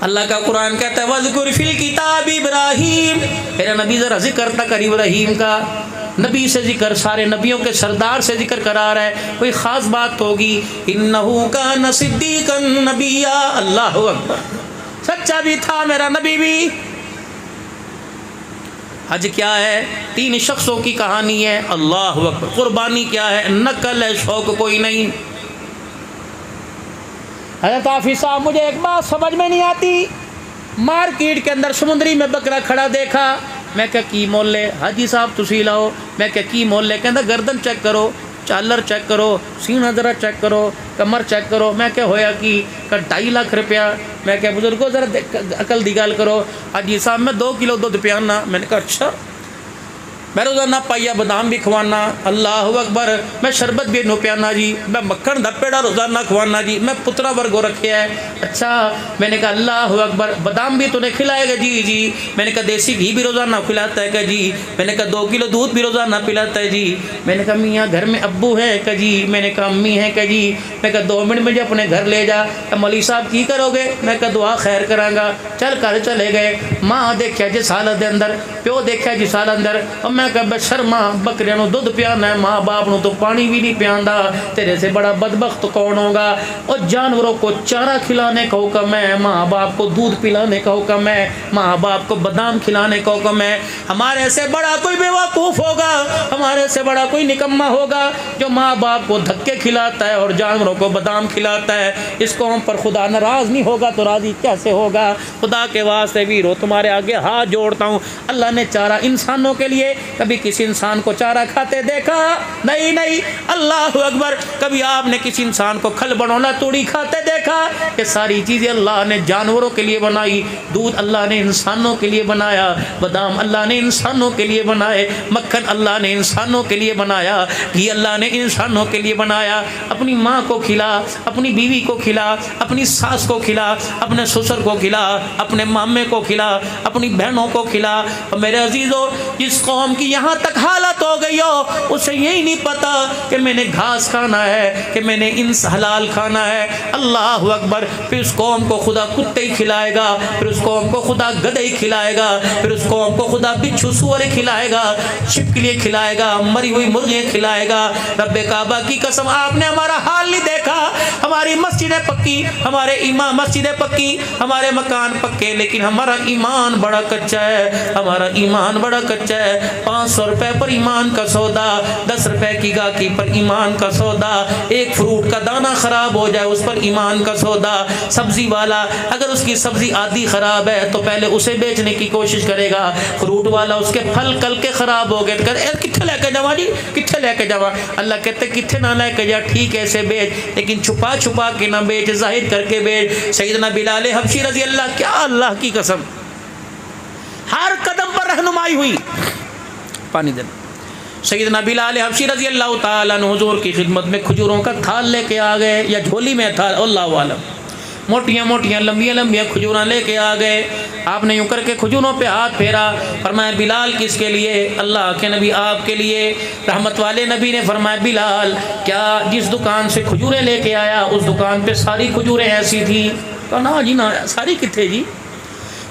अल्लाह का कुरान कहता है वज़कुर फिल किताब इब्राहीम। मेरा नबी ज़रा ज़िक्र तक कर इब्राहीम का। नबी से जिक्र, सारे नबियों के सरदार से जिक्र करा रहा है, कोई ख़ास बात होगी? इन्नहु कान सिद्दीक़न नबिय्या। अल्लाह अकबर। सच्चा भी था मेरा नबी भी। हज क्या है? 3 शख्सों की कहानी है। अल्लाह अकबर। कुर्बानी क्या है? नकल है, शौक कोई नहीं। हज़रत हाफिज़ साहब, मुझे एक बात समझ में नहीं आती, मार्केट के अंदर समुंदरी में बकरा खड़ा देखा, मैं क्या की मोले? हाजी साहब तुसी लाओ। मैं क्या की मोले? कहता गर्दन चेक करो, चालर चेक करो, सीना ज़रा चेक करो, कमर चेक करो। मैं क्या होया कि 2.5 लाख रुपया। मैं क्या बुजुर्गो ज़रा अकल दी गल करो। हाजी साहब मैं 2 किलो दूध पियाना। मैंने कहा अच्छा। मैं रोज़ाना पाइया बादाम भी खवाना। अल्लाह अकबर। मैं शरबत भी इनू पियाना जी, मैं मक्खन दा पेड़ा रोज़ाना खवाना जी, मैं पुत्रा वर्गो रखे है। अच्छा। मैंने कहा अल्लाह अकबर। बादाम भी तूने खिलाएगा? जी जी। मैंने कहा देसी घी भी रोज़ाना खिलाता है? क्या जी। मैंने कहा 2 किलो दूध भी रोज़ाना पिलाता है जी। मैंने कहा मियाँ घर में अब्बू है? क्या जी। मैंने कहा अम्मी है? क्या जी। मैं कहा 2 मिनट मुझे अपने घर ले जा। मौलवी साहब की करोगे? मैं कहा दुआ खैर करांगा। चल घर चले गए। माँ देखा जिस हालत के अंदर, प्यो देखा जिस हालत अंदर। मैं कहा बेशर्मा, बकरियां नूं दुध पियाना है, माँ बाप नूं तो पानी भी नहीं पियांदा, तेरे से बड़ा बदबख्त कौन होगा? और जानवरों को चारा खिलाने का हुक्म है, माँ बाप को दूध पिलाने का हुक्म है, माँ बाप को बादाम खिलाने का हुक्म है। हमारे से बड़ा कोई बेवकूफ़ होगा, हमारे से बड़ा कोई निकम्मा होगा जो माँ बाप को धक्के खिलाता है और जानवरों को बादाम खिलाता है। इसको हम पर खुदा नाराज़ नहीं होगा तो राज़ी कैसे होगा? खुदा के वास्ते वीरो तुम्हारे आगे हाथ जोड़ता हूँ, अल्लाह ने चारा इंसानों के लिए, कभी किसी इंसान को चारा खाते देखा? नहीं नहीं। अल्लाह अकबर। कभी आपने किसी इंसान को खल बनौला तोड़ी खाते देखा? ये सारी चीज़ें अल्लाह ने जानवरों के लिए बनाई। दूध अल्लाह ने इंसानों के लिए बनाया, बादाम अल्लाह ने इंसानों के लिए बनाए, मक्खन अल्लाह ने इंसानों के लिए बनाया, घी अल्लाह ने इंसानों के लिए बनाया। अपनी माँ को खिला, अपनी बीवी को खिला, अपनी सास को खिला, अपने ससुर को खिला, अपने मामे को खिला, अपनी बहनों को खिला। और मेरे अजीज़ों, जिस कौम की यहाँ तक हालत हो गई हो, उसे यही नहीं पता कि मैंने घास खाना है, कि मैंने इंस हलाल खाना है। अल्लाह अकबर। फिर उस कौम को खुदा कुत्ते ही खिलाएगा, फिर उस कौम को खुदा गधे ही खिलाएगा, फिर उस कौम को खुदा बिच्छू सुअर खिलाएगा, छिपकली खिलाएगा, मरी हुई मुर्गियाँ खिलाएगा। रब्बे काबा की कसम, आपने हमारा हाल नहीं देखा। हमारी मस्जिदें पक्की, हमारे इमाम मस्जिदें पक्की, हमारे मकान पक्के, लेकिन हमारा ईमान बड़ा कच्चा है। हमारा ईमान बड़ा कच्चा है। 500 रुपए पर ईमान का सौदा, 10 रुपए की गाकी पर ईमान का सौदा, एक फ्रूट का दाना खराब हो जाए उस पर ईमान का सौदा। सब्जी वाला अगर उसकी सब्जी आधी खराब है तो पहले उसे बेचने की कोशिश करेगा। फ्रूट वाला उसके फल कल के खराब हो गए तो कहते कितने लेके जावा जी, कितने लेके जावा? अल्लाह कहते कितने ना लेके जा, ठीक है ऐसे बेच, लेकिन छुपा छुपा के ना बेच, जाहिर करके बेच। सैयदना बिलाल हबशी रजी अल्लाह, क्या अल्लाह की कसम, हर कदम पर रहनुमाई हुई। पानी देना। सैयदना बिलाल हबशी रजी अल्लाह ताला अन्हु हुजूर की खिदमत में खजूरों का थाल लेके आ गए, या झोली में था, अल्लाह आलम। मोटियाँ मोटियाँ लंबियाँ लंबियाँ खजूरें लेके आ गए। आपने यूँ करके खजूरों पे हाथ फेरा, फरमाया बिलाल किसके लिए? अल्लाह के नबी आपके लिए। रहमत वाले नबी ने फरमाया बिलाल, क्या जिस दुकान से खजूरें लेके आया उस दुकान पे सारी खजूरें ऐसी थी? तो ना जी ना, सारी कितने जी?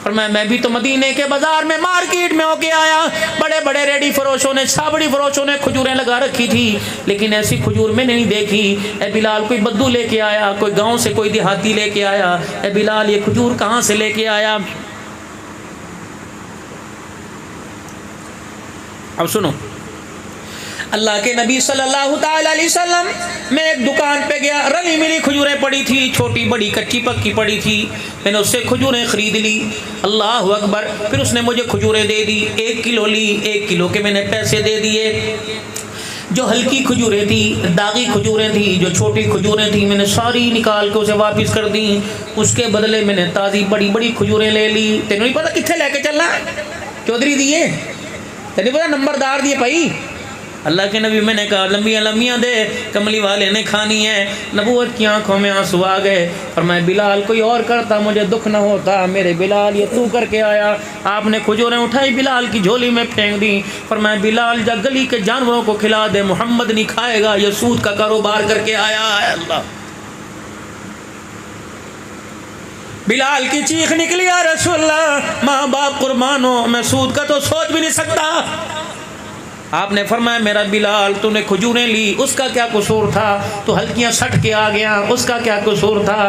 फरमाया मैं भी तो मदीने के बाजार में मार्केट में होके आया, बड़े बड़े रेडी फरोशों ने, छाबड़ी फरोशों ने खजूरें लगा रखी थी, लेकिन ऐसी खजूर मैंने नहीं देखी। ए बिलाल, कोई बद्दू लेके आया, कोई गांव से कोई देहाती लेके आया? ए बिलाल, ये खजूर कहाँ से लेके आया? अब सुनो, अल्लाह के नबी सल्लल्लाहु ताला अलैहि वसल्लम, मैं एक दुकान पे गया, रली मिली खजूरें पड़ी थी, छोटी बड़ी कच्ची पक्की पड़ी थी, मैंने उससे खजूरें ख़रीद ली। अल्लाह अकबर। फिर उसने मुझे खजूरें दे दी, 1 किलो ली, 1 किलो के मैंने पैसे दे दिए। जो हल्की खजूरें थी, दागी खजूरें थी, जो छोटी खजूरें थी, मैंने सारी निकाल के उसे वापस कर दी। उसके बदले मैंने ताज़ी बड़ी बड़ी खजूरें ले ली। तेनों नहीं पता कितने लेके चलना? चौधरी दिए, तेन पता नंबरदार दिए भाई। अल्लाह के नबी, मैंने कहा लंबियाँ लंबियाँ दे, कमली वाले ने खानी है। नबूवत की आंखों में आंसू आ गए। और मैं बिलाल, कोई और करता मुझे दुख न होता, मेरे बिलाल ये तू करके आया। आपने खजूरें उठाई, बिलाल की झोली में फेंक दी। और मैं बिलाल जा गली के जानवरों को खिला दे, मोहम्मद नहीं खाएगा, ये सूद का कारोबार करके आया है। अल्लाह, बिलाल की चीख निकली, या रसूलल्लाह, माँ बाप कुर्बान हो, मैं सूद का तो सोच भी नहीं सकता। आपने फरमाया मेरा बिलाल, तूने खजूरें ली, उसका क्या कसूर था? तो हल्कियाँ सट के आ गया, उसका क्या कसूर था?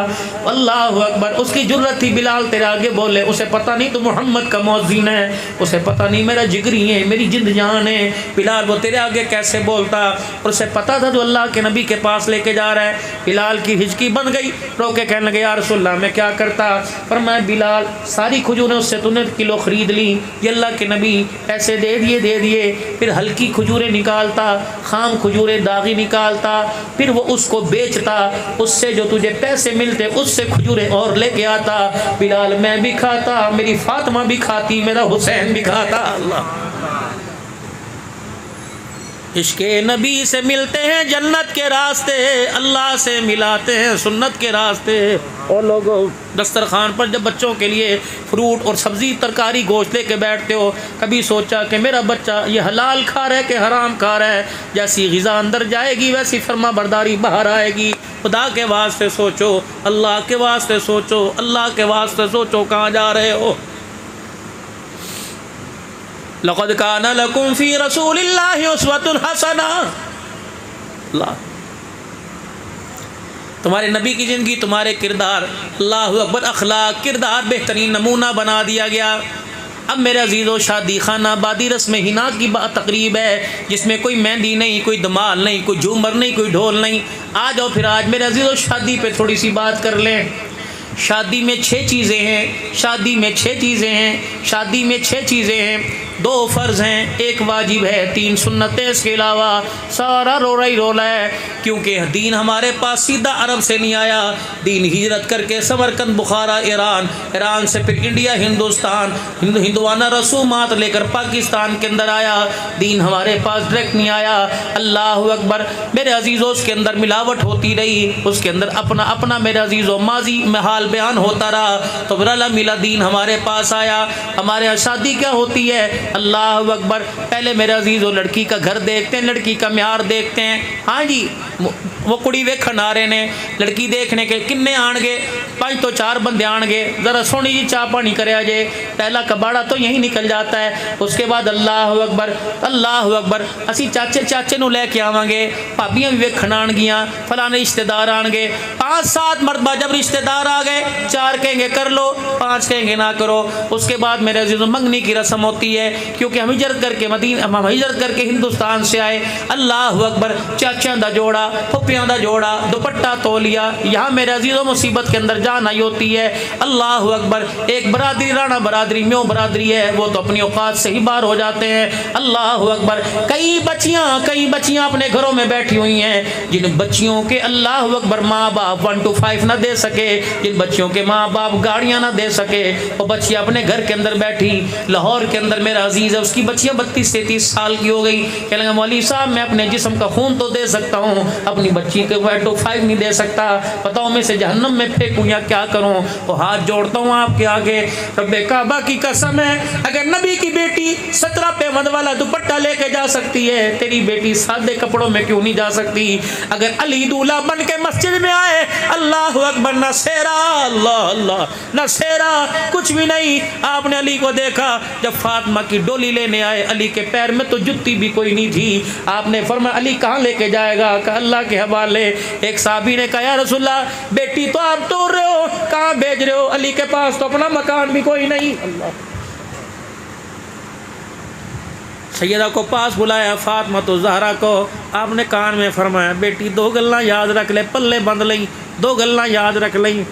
अल्लाह अकबर। उसकी जुर्रत थी बिलाल तेरे आगे बोले, उसे पता नहीं तो मोहम्मद का मौज़िन है, उसे पता नहीं मेरा जिगरी है, मेरी जिंद जान है। बिलाल वो तेरे आगे कैसे बोलता? और उसे पता था जो अल्लाह के नबी के पास लेके जा रहा है। बिलाल की हिचकी बन गई, रो के कहने लगे, या रसूलल्लाह मैं क्या करता? फरमाया बिलाल, सारी खजूरें उससे तूने किलो ख़रीद ली, ये अल्लाह के नबी ऐसे दे दिए। फिर की खजूरें निकालता, खाम खजूरें दागी निकालता, फिर वो उसको बेचता, उससे जो तुझे पैसे मिलते उससे खजूरें और लेके आता। बिलाल, मैं भी खाता, मेरी फातिमा भी खाती, मेरा हुसैन भी खाता। अल्लाह, इश्क़े नबी से मिलते हैं जन्नत के रास्ते, अल्लाह से मिलाते हैं सुन्नत के रास्ते। और लोगों, दस्तरखान पर जब बच्चों के लिए फ्रूट और सब्ज़ी तरकारी गोश्त लेके बैठते हो, कभी सोचा कि मेरा बच्चा ये हलाल खा रहा है कि हराम खा रहा है? जैसी ग़िज़ा अंदर जाएगी वैसी फरमा बरदारी बाहर आएगी। खुदा के वास्ते सोचो, अल्लाह के वास्ते सोचो, अल्लाह के वास्ते सोचो, कहाँ जा रहे हो? लक़द काना लकुम फ़ी रसूलिल्लाहि उस्वतुन हसना। अल्लाह, तुम्हारे नबी की ज़िंदगी, तुम्हारे किरदार, अल्लाहु अकबर, अखलाक, किरदार बेहतरीन नमूना बना दिया गया। अब मेरे अजीज़ों, शादी खाना बादी रस्म हिना की तकरीब है, जिसमें कोई मेहंदी नहीं, कोई धमाल नहीं, कोई झूमर नहीं, कोई ढोल नहीं। आ जाओ फिर आज मेरे अजीज़ों शादी पे थोड़ी सी बात कर लें। शादी में 6 चीज़ें हैं, शादी में 6 चीज़ें हैं, शादी में 6 चीज़ें हैं 2 फ़र्ज़ हैं, 1 वाजिब है, 3 सुन्नतें। इसके अलावा सारा रोला ही रोला है, क्योंकि दीन हमारे पास सीधा अरब से नहीं आया। दीन हिजरत करके समरकंद, बुखारा, ईरान से फिर इंडिया, हिंदुस्तान, हिंदुआना रसूमात लेकर पाकिस्तान के अंदर आया। दीन हमारे पास डायरेक्ट नहीं आया। अल्लाह अकबर मेरे अजीज़ों, उसके अंदर मिलावट होती रही, उसके अंदर अपना अपना मेरे अजीज़ों माजी में हाल बयान होता रहा, तो रला मिला दीन हमारे पास आया। हमारे यहाँ शादी क्या होती है? अल्लाह अकबर, पहले मेरे अजीज़ों लड़की का घर देखते हैं, लड़की का म्यार देखते हैं। हाँ जी, वो कुड़ी वेखन आ रहे ने, लड़की देखने के किन्ने आणगे? 5 तो 4 बंदे आणगे, ज़रा सोनी जी चाह पानी करे अजे, पहला कबाड़ा तो यहीं निकल जाता है। उसके बाद अल्लाह अकबर असी चाचे नू लैके आवांगे, भाबियाँ भी वेखन आणगियाँ, फलाने रिश्तेदार आणगे। 5-7 मरतबा जब रिश्तेदार आ गए, 4 कहेंगे कर लो, 5 कहेंगे ना करो। उसके बाद मेरे अजीज़ों मंगनी की रस्म होती है, क्योंकि हम हिजरत करके हिंदुस्तान से आए। अल्लाह अकबर, चाचा दा जोड़ा, फुफियां दा जोड़ा, दुपट्टा तोलिया, यहाँ मेरे अजीज़ों मुसीबत के अंदर जान आई होती है। अल्लाह अकबर, एक बरादरी राणा बरादरी म्यों बरादरी है, वो तो अपनी औकात से ही बाहर हो जाते हैं। अल्लाह अकबर, कई बच्चियाँ अपने घरों में बैठी हुई हैं, जिन बच्चियों के अल्लाह अकबर माँ बाप 1 to 5 ना दे सके, जिन बच्चियों के माँ बाप गाड़ियाँ ना दे सके, वो बच्ची अपने घर के अंदर बैठी। लाहौर के अंदर मेरा अजीज़ है, उसकी बच्चियाँ 32-33 साल की हो गई। कह लगा मौलवी साहब, मैं अपने जिस्म का खून तो दे सकता हूँ, अपनी बच्ची के 1 to 5 नहीं दे सकता, बताओ मैं से जहन्नम में फेंकूँ या क्या करूँ? तो हाथ जोड़ता हूँ आपके आगे, रब्बे काबा की कसम है, अगर नबी की बेटी 17 पेवंद वाला दुपट्टा लेके जा सकती है, तेरी बेटी सादे कपड़ों में क्यों नहीं जा सकती? अगर अली दूल्हा बन के मस्जिद में आए, अल्लाह अकबर, ना सेहरा, अल्लाह ना सेहरा, कुछ भी नहीं। आपने अली को देखा जब फातिमा की डोली लेने आए, अली के पैर में तो जुत्ती भी कोई नहीं थी। आपने फरमाया अली कहाँ लेके जाएगा? कहा अल्लाह के हवाले। एक साहबी ने कहा या रसूलल्लाह, बेटी तो आप तोड़ रहे हो, कहाँ भेज रहे हो? अली के पास तो अपना मकान भी कोई नहीं। अल्लाह, सैयदा को पास बुलाया, फातिमा तो ज़हरा को, आपने कान में फरमाया बेटी 2 गल्लां याद रख ले, पल्ले बंद लई, 2 गल्लां याद रख लई।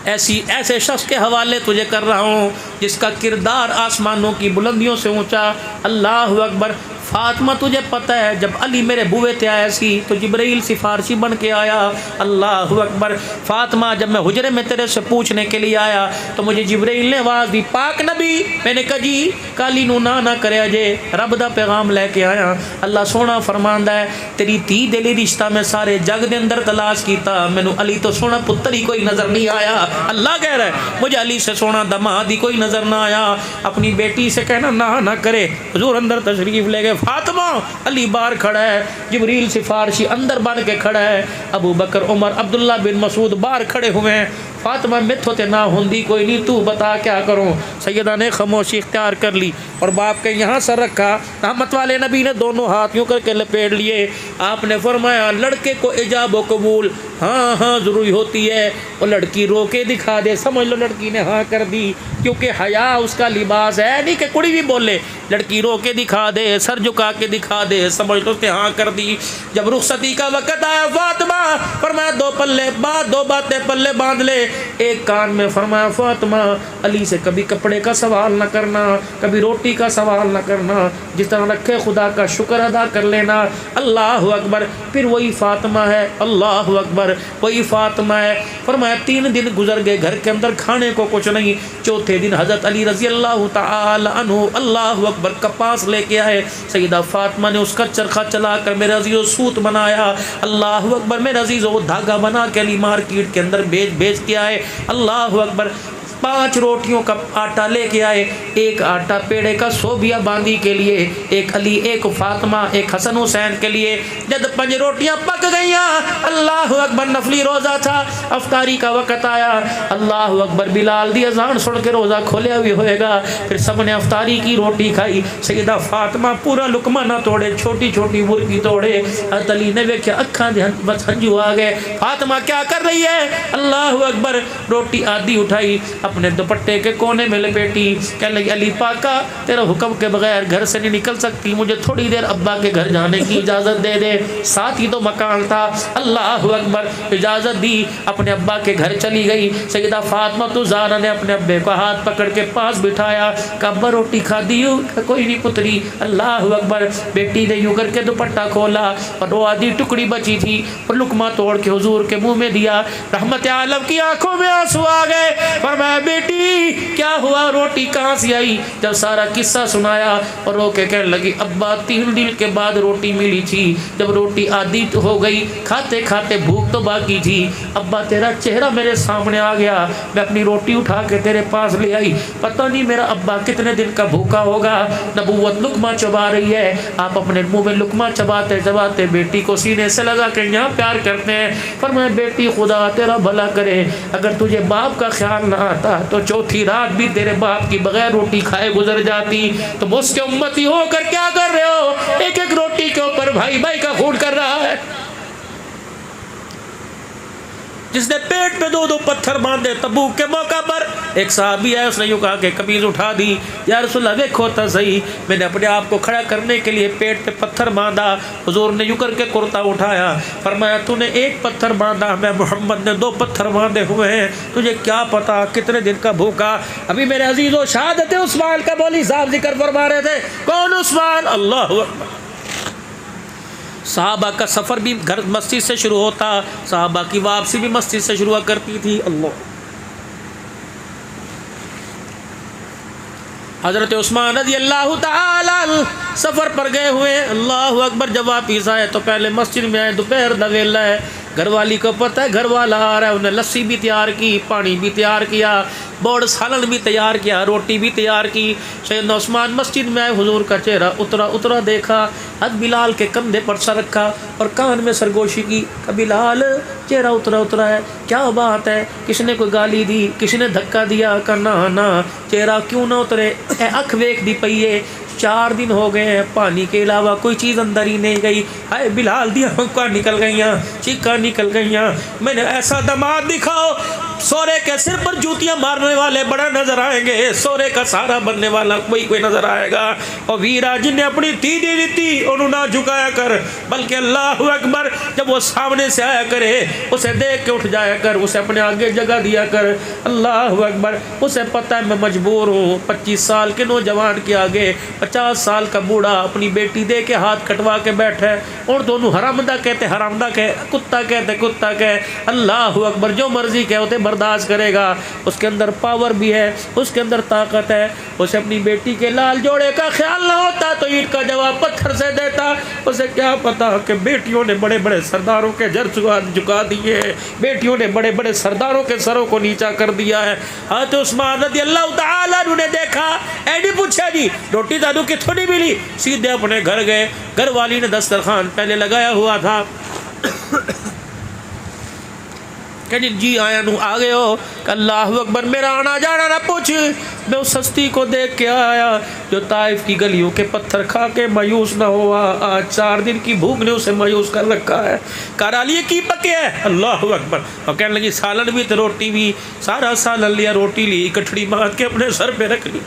ऐसे शख्स के हवाले तुझे कर रहा हूँ जिसका किरदार आसमानों की बुलंदियों से ऊंचा। अल्लाह अकबर, फातिमा तुझे पता है जब अली मेरे बुए ते आया सी तो जिब्राइल सिफारशी बन के आया। अल्लाह अकबर, फातिमा जब मैं हुजरे में तेरे से पूछने के लिए आया तो मुझे जिब्राइल ने आवाज़ दी, पाक नबी। मैंने कहा जी काली नू ना करे अजे, रब दा पैगाम लेके आया। अल्लाह सोना फरमांदा है तेरी धी दिली रिश्ता में सारे जग के अंदर तलाश किया, मैनू अली तो सोना पुत्र ही कोई नज़र नहीं आया। अल्लाह कह रहा है मुझे अली से सोना दमाद ही कोई नज़र ना आया। अपनी बेटी से कहना ना करे, हुजूर अंदर तशरीफ़ ले गए। फातिमा, अली बाहर खड़ा है, जिब्रील सिफारशी अंदर बन के खड़ा है, अबू बकर, उमर, अब्दुल्ला बिन मसूद बाहर खड़े हुए हैं। फातिमा मिथो ते ना होंदी कोई नहीं, तू बता क्या करूँ? सैयदा ने खामोशी इख्तियार कर ली और बाप के यहाँ सर रखा। रहमत वाले नबी ने दोनों हाथ यूँ करके लपेट लिए। आपने फरमाया लड़के को इजाब व कबूल हाँ ज़रूरी होती है, वो लड़की रो के दिखा दे, समझ लो लड़की ने हाँ कर दी, क्योंकि हया उसका लिबास है। नहीं कि कुड़ी भी बोले, लड़की रो के दिखा दे, सर झुका के दिखा दे, समझ लो उसने हाँ कर दी। जब रुखसती का वक़्त आया फातिमा फरमाया 2 बातें पल्ले बांध ले। एक कान में फरमाया फातिमा अली से कभी कपड़े का सवाल न करना, कभी रोटी का सवाल न करना, जिस तरह रखे खुदा का शुक्र अदा कर लेना। अल्लाह अकबर, फिर वही फातिमा है, अल्लाह अकबर, वही फातिमा है। फरमाया 3 दिन गुजर गए, घर के अंदर खाने को कुछ नहीं। चौथे दिन हज़रत अली रज़ी अल्लाह तआला अन्हु अल्लाह अकबर कपास लेके आए। सैयदा फातिमा ने उसका चरखा चलाकर मेरे अज़ीज़ों सूत बनाया। अल्लाह अकबर, मेरे अज़ीज़ों वो धागा बना के अली मार्केट के अंदर बेच के आए। अल्लाह अकबर, 5 रोटियों का आटा लेके आए, एक आटा पेड़े का सोबिया बांदी के लिए, एक अली, एक फातिमा, एक हसन हुसैन के लिए। जब 5 रोटियां पक गई, अल्लाह अकबर, नफली रोज़ा था, अफ्तारी का वक़्त आया। अल्लाह अकबर, बिलाल दी अज़ान सुन के रोज़ा खोले हुए होएगा। फिर सब ने अफ्तारी की रोटी खाई। सैयदा फातिमा पूरा लुकमा ना तोड़े, छोटी छोटी मुर्गी तोड़े। हज़रत अली ने वेख्या अखा बस हंजू आ गए। फातिमा क्या कर रही है? अल्लाह अकबर, रोटी आधी उठाई, अपने दुपट्टे के कोने में लपेटी। कहने लगी अली पाका तेरा हुक्म के बगैर घर से नहीं निकल सकती, मुझे थोड़ी देर अब्बा के घर जाने की इजाज़त दे दे। साथ ही तो मकान था। अल्लाह अकबर, इजाज़त दी, अपने अब्बा के घर चली गई। सैयदा फातिमा तो ज़हरा ने अपने अब्बे को हाथ पकड़ के पास बिठाया। अब्बा रोटी खा दी हो? कोई नहीं पुत्री। अल्लाह अकबर। बेटी ने यूँ करके दुपट्टा खोला और वो आधी टुकड़ी बची थी और लुकमा तोड़ के हुजूर के मुंह में दिया। रहमत आलम की आंखों में आंसू आ गए। फरमाया बेटी क्या हुआ, रोटी कहाँ से आई? जब सारा किस्सा सुनाया और रो के कहने लगी अब्बा 3 दिन के बाद रोटी मिली थी, जब रोटी आधी हो गई, खाते खाते भूख तो बाकी थी, अब्बा तेरा चेहरा मेरे सामने आ गया, मैं अपनी रोटी उठा के तेरे पास ले आई। पता नहीं मेरा अब्बा कितने दिन का भूखा होगा। नबूवत लुकमा चबा रही है, आप अपने मुंह में लुकमा चबाते चबाते बेटी को सीने से लगा के यहाँ प्यार करते हैं। पर मैं बेटी खुदा तेरा भला करे, अगर तुझे बाप का ख्याल ना आता तो चौथी रात भी तेरे बाप की बगैर रोटी खाए गुजर जाती। तुम उसके उम्मती होकर क्या कर रहे हो? एक एक रोटी के ऊपर भाई भाई का खून कर रहा है। जिसने पेट में 2-2 पत्थर बांधे तबूक के मौका पर, एक साहबी है उसने यूँ कहा कि कमीज उठा दी। या रसूलल्लाह देखो तो सही, मैंने अपने आप को खड़ा करने के लिए पेट पे पत्थर बांधा। हुजूर ने यूँ करके कुर्ता उठाया, फरमाया तूने 1 पत्थर बांधा, मैं मोहम्मद ने 2 पत्थर बांधे हुए हैं, तुझे क्या पता कितने दिन का भूखा। अभी मेरे अजीज़ों शहादत उस्मान का मौलवी साहब जिक्र फरमा रहे थे। कौन उस्मान? अल्लाह अकबर। साहबा का सफ़र भी घर मस्जिद से शुरू होता, साहबा की वापसी भी मस्जिद से शुरू हुआ करती थी। अल्लाह। हज़रत उस्मान रज़ी अल्लाह ताला सफ़र पर गए हुए, अल्लाह अकबर। जब वापिस आए तो पहले मस्जिद में आए, दोपहर दा वेला है, घरवाली को पता है घर वाला आ रहा है, उन्हें लस्सी भी तैयार की, पानी भी तैयार किया, बोड़ सालन भी तैयार किया, रोटी भी तैयार की। सैयदना उस्मान मस्जिद में आए, हुजूर का चेहरा उतरा उतरा देखा, हद बिलाल के कंधे पर सर रखा और कान में सरगोशी की। बिलाल चेहरा उतरा उतरा है, क्या बात है? किसने कोई गाली दी, किसने धक्का दिया? का ना चेहरा क्यों ना उतरे? अख वेख दी पईए, 4 दिन हो गए हैं, पानी के अलावा कोई चीज़ अंदर ही नहीं गई। हाय बिलाल दिया हुक्का निकल गई, चीखा निकल गई। मैंने ऐसा दमाद दिखाओ, सोरे के सिर पर जूतियां मारने वाले बड़ा नजर आएंगे, सोरे का सहारा बनने वाला कोई नजर आएगा। और वीरा जिन्हें अपनी धी दी थी उन्होंने ना झुकाया कर, बल्कि अल्लाह अकबर जब वो सामने से आया करे उसे देख के उठ जाया कर, उसे अपने आगे जगह दिया कर। अल्लाह अकबर। उसे पता है मैं मजबूर हूँ, 25 साल के नौजवान के आगे 50 साल का बूढ़ा अपनी बेटी दे के हाथ कटवा के बैठा है, और दोनों हरामदा कहते हरामदा कहे, कुत्ता कहते कुत्ता कहे। अल्लाह अकबर। जो मर्जी कहे उसे बर्दाश्त करेगा, उसके अंदर पावर भी है, उसके अंदर ताकत है। उसे अपनी बेटी के लाल जोड़े का ख्याल ना होता तो ईंट का जवाब पत्थर से देता। उसे क्या पता कि बेटियों ने बड़े बड़े सरदारों के जर झुका दिए, बेटियों ने बड़े बड़े सरदारों के सरों को नीचा कर दिया है। हाँ तो उस्मान रज़ी अल्लाह ताला ने देखा, ऐडी पूछा जी रोटी दादू कितों नहीं मिली, सीधे अपने घर गए। घर वाली ने दस्तरखान पहले लगाया हुआ था, कहनी जी आया नू आ गए हो। अल्लाह अकबर। मेरा आना जाना ना पूछ, मैं उस हस्ती को देख के आया जो ताइफ की गलियों के पत्थर खा के मायूस ना हुआ। आज 4 दिन की भूख ने उसे मायूस कर रखा है। करा लिए की पके है? अल्लाह अकबर। और कहने लगी सालन भी तो रोटी भी, सारा सालन लिया, रोटी ली, कठड़ी बांध के अपने सर पे रख ली।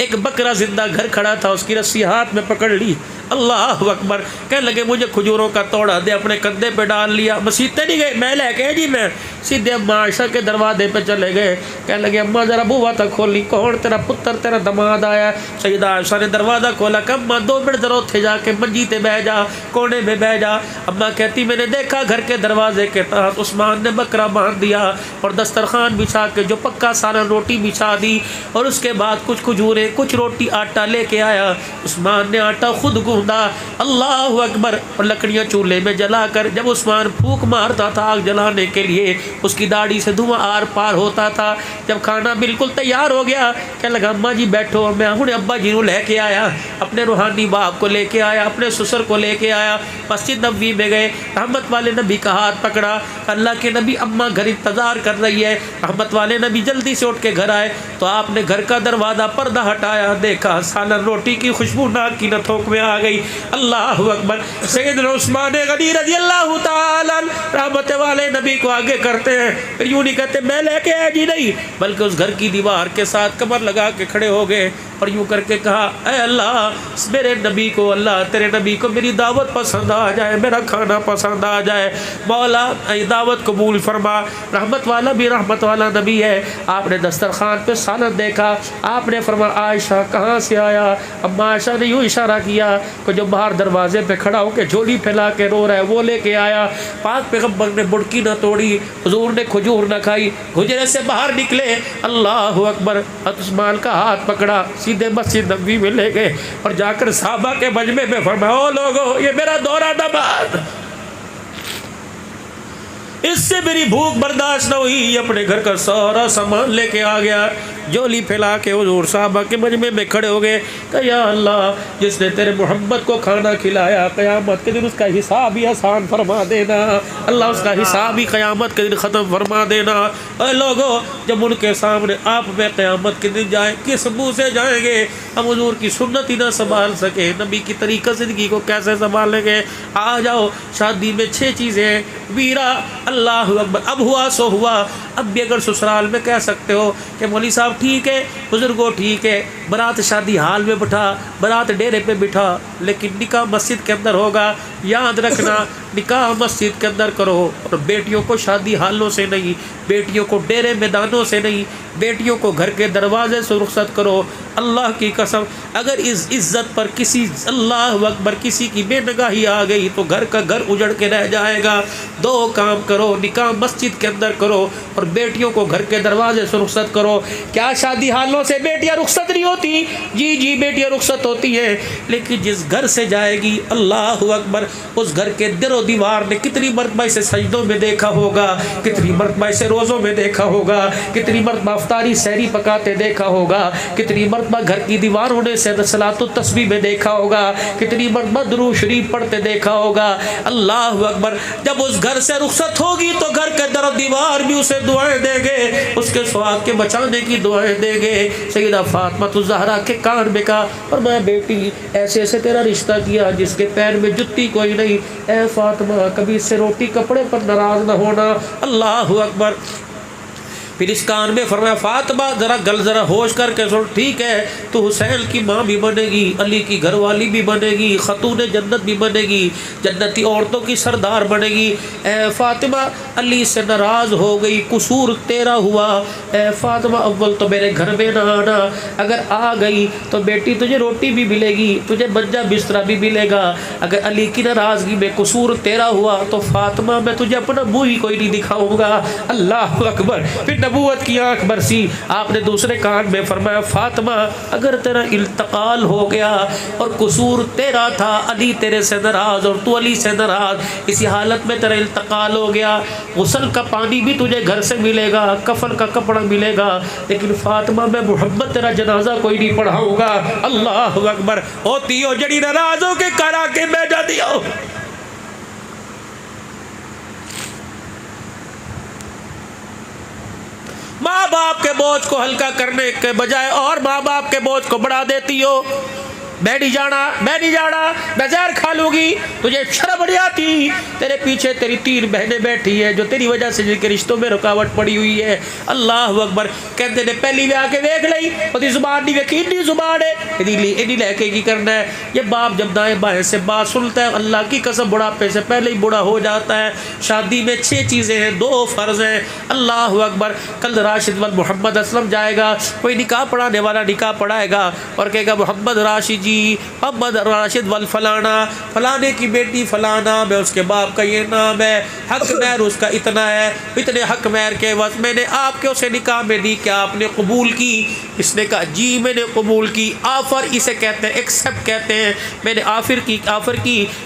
एक बकरा जिंदा घर खड़ा था, उसकी रस्सी हाथ में पकड़ ली। अल्लाह अकबर। कहने लगे मुझे खजूरों का तोड़ा दे, अपने कंधे पे डाल लिया। मसीते नहीं गए, मैं लेके जी मैं सीधे अम्मा आयशा के दरवाजे पे चले गए। कहने लगे अम्मा ज़रा बुआ तक खोली, कौन? तेरा पुत्र तेरा दमाद आया। सैयदा आयशा ने दरवाज़ा खोला, कि अम्मा 2 मिनट जरा उठे जाके मंजी ते बह जा, कोने में बह जा। अम्मा कहती मैंने देखा घर के दरवाजे के तहत उस्मान ने बकरा बांध दिया और दस्तरखान बिछा के जो पक्का सालन रोटी बिछा दी, और उसके बाद कुछ खजूरें कुछ रोटी आटा लेके आया। उस्मान ने आटा खुद गूंदा। अल्लाह अकबर। और लकड़ियाँ चूल्हे में जलाकर जब उस्मान फूंक मारता था आग जलाने के लिए, उसकी दाढ़ी से धुआं आर पार होता था। जब खाना बिल्कुल तैयार हो गया, कहने लगा अम्मा जी बैठो, मैं हूँ अब्बा जी को लेके आया, अपने रूहानी बाप को लेके आया, अपने ससुर को लेके आया। मस्जिद नबी में गए, रहमत वाले नबी का हाथ पकड़ा। अल्लाह के नबी अम्मा घर इंतज़ार कर रही है। रहमत वाले नबी जल्दी से उठ के घर आए तो आपने घर का दरवाज़ा पर्दा हटाया, देखा सालन रोटी की खुशबू नाक की नथोक में आ गई। अल्लाह अकबर। सैयदना उस्मान गनी रज़ी अल्लाह ताला रहमत वाले नबी को आगे कर करते हैं, फिर यूँ नहीं कहते मैं लेके आया जी, नहीं, बल्कि उस घर की दीवार के साथ कमर लगा के खड़े हो गए और यूँ करके कहा, ऐ अल्लाह मेरे नबी को, अल्लाह तेरे नबी को मेरी दावत पसंद आ जाए, मेरा खाना पसंद आ जाए, मौला दावत कबूल फरमा। रहमत वाला भी रहमत वाला नबी है। आपने दस्तरखान पे सालन देखा, आपने फरमा आयशा कहाँ से आया? अम्मा आयशा ने यूँ इशारा किया कि जो बाहर दरवाजे पे खड़ा होकर झोली फैला के रो रहा है वो लेके आया। पाक पैगम्बर ने बुड़की न तोड़ी, हुजूर ने खजूर न खाई, हुजरे से बाहर निकले, अल्लाह अकबर, उस्मान का हाथ पकड़ा, सीधे मस्जिद नबवी में ले गए और जाकर साहबा के मजमे में फरमाया, ओ लोगो ये मेरा दौरा दमाद, इससे मेरी भूख बर्दाश्त न हुई, अपने घर का सारा सामान लेके आ गया, झोली फैला के हुजूर साहबा के मजमे में खड़े हो गए। कहा या अल्लाह जिसने तेरे मोहम्मद को खाना खिलाया क़यामत के दिन उसका हिसाब ही आसान फरमा देना, अल्लाह उसका हिसाब ही क़यामत के दिन ख़त्म फरमा देना। अरे लोगों, जब उनके सामने आप में क़यामत के दिन जाए किस मुँह से जाएंगे? हम हुजूर की सुन्नत ही ना संभाल सके, नबी की तरीक़ा ज़िंदगी को कैसे संभालेंगे? आ जाओ, शादी में 6 चीज़ें वीरा, अल्लाह अकबर, अब हुआ सो हुआ। अब भी अगर ससुराल में कह सकते हो कि मौली साहब ठीक है, बुजुर्गो ठीक है, बारात शादी हाल में बिठा, बारात डेरे पे बिठा, लेकिन निकाह मस्जिद के अंदर होगा। याद रखना, निकाह मस्जिद के अंदर करो और बेटियों को शादी हालों से नहीं, बेटियों को डेरे मैदानों से नहीं, बेटियों को घर के दरवाजे से रुखसत करो। अल्लाह की कसम, अगर इस इज़्ज़त पर किसी, अल्लाह अकबर, किसी की बेनगाही आ गई तो घर का घर उजड़ के रह जाएगा। 2 काम करो, निकाह मस्जिद के अंदर करो और बेटियों को घर के दरवाजे से रुखसत करो। क्या शादी हालों से बेटियां रुखसत नहीं होती? जी जी बेटियां रुखसत होती है, लेकिन जिस घर से जाएगी, अल्लाह अकबर, उस घर के दिरो दीवार ने कितनी मरतबा इसे सजदों में देखा होगा, कितनी मरतबा इसे रोज़ों में देखा होगा, कितनी मरतबा अफ्तारी सहरी पकाते देखा होगा, कितनी मरतबा घर की दीवारों ने सलातो तस्बीह में देखा होगा, कितनी मरतबा दुरूद शरीफ पढ़ते देखा होगा। अल्लाह अकबर, जब उस घर से रुखसत होगी तो घर के दरो दीवार भी उसे दुआएं देंगे, उसके सुहाग के बचाने की दुआएं देंगे। सैयदा फातिमा ज़हरा के कान में कहा, और मैं बेटी ऐसे ऐसे तेरा रिश्ता किया जिसके पैर में जुत्ती कोई नहीं, ऐ फातिमा कभी इससे रोटी कपड़े पर नाराज़ न होना। अल्लाह अकबर। फिर इस कान में फरमाया, फातिमा ज़रा गल ज़रा होश करके सुन, ठीक है तो हुसैन की माँ भी बनेगी, अली की घरवाली भी बनेगी, खतून जन्नत भी बनेगी, जन्नती औरतों की सरदार बनेगी। ए फातिमा अली से नाराज़ हो गई, कसूर तेरा हुआ। ए फातिमा अव्वल तो मेरे घर में ना आना, अगर आ गई तो बेटी तुझे रोटी भी मिलेगी, तुझे मंजा बिस्तरा भी मिलेगा। अगर अली की नाराज़गी में कसूर तेरा हुआ तो फातिमा मैं तुझे अपना मुँह ही कोई नहीं दिखाऊँगा। अल्लाह अकबर। फिर नबूवत की आँख बरसी, आपने दूसरे कान में फरमाया, फातिमा अगर तेरा इंतकाल हो गया और कसूर तेरा था, अली तेरे से नाराज़ और तू अली से नाराज़, इसी हालत में तेरा इंतकाल हो गया, गुस्ल का पानी भी तुझे घर से मिलेगा, कफन का कपड़ा मिलेगा, लेकिन फातिमा मैं मोहम्मद तेरा जनाजा कोई नहीं पढ़ाऊँगा। अल्लाह अकबर। होती हो जड़ी नाराज़ों के करा के बैठा दियो। माँ बाप के बोझ को हल्का करने के बजाय और माँ बाप के बोझ को बढ़ा देती हो। मैं नहीं जाना, मैं नहीं जाना, मैं जहर खा लूँगी, तुझे शर्म नहीं आती? तेरे पीछे तेरी 3 बहनें बैठी है जो तेरी वजह से जिनके रिश्तों में रुकावट पड़ी हुई है। अल्लाह अकबर। कहते ने पहली भी आके देख ली, उसकी जुबान नहीं वेखी, इतनी जुबान है, इन्हीं लहके की करना है। ये बाप जब दाएँ बाएँ से बात सुनता है, अल्लाह की कसम बुढ़ापे से पहले ही बूढ़ा हो जाता है। शादी में 6 चीज़ें हैं, 2 फ़र्ज़ हैं। अल्लाह अकबर। कल राशिद वल मोहम्मद असलम जाएगा, कोई निकाह पढ़ाने वाला निकाह पढ़ाएगा और कहेगा मोहम्मद राशिद जी, मोहम्मद राशिद वल फलाना, फलाने की बेटी फलाना में उसके बाप का ये नाम है, हक महर उसका इतना है, इतने हक महर के बस मैंने आपके उसे निकाह में दी, क्या आपने कबूल की? इसने कहा जी मैंने कबूल की। आफ़र इसे कहते हैं, एक्सेप्ट कहते हैं। मैंने आफ़र की,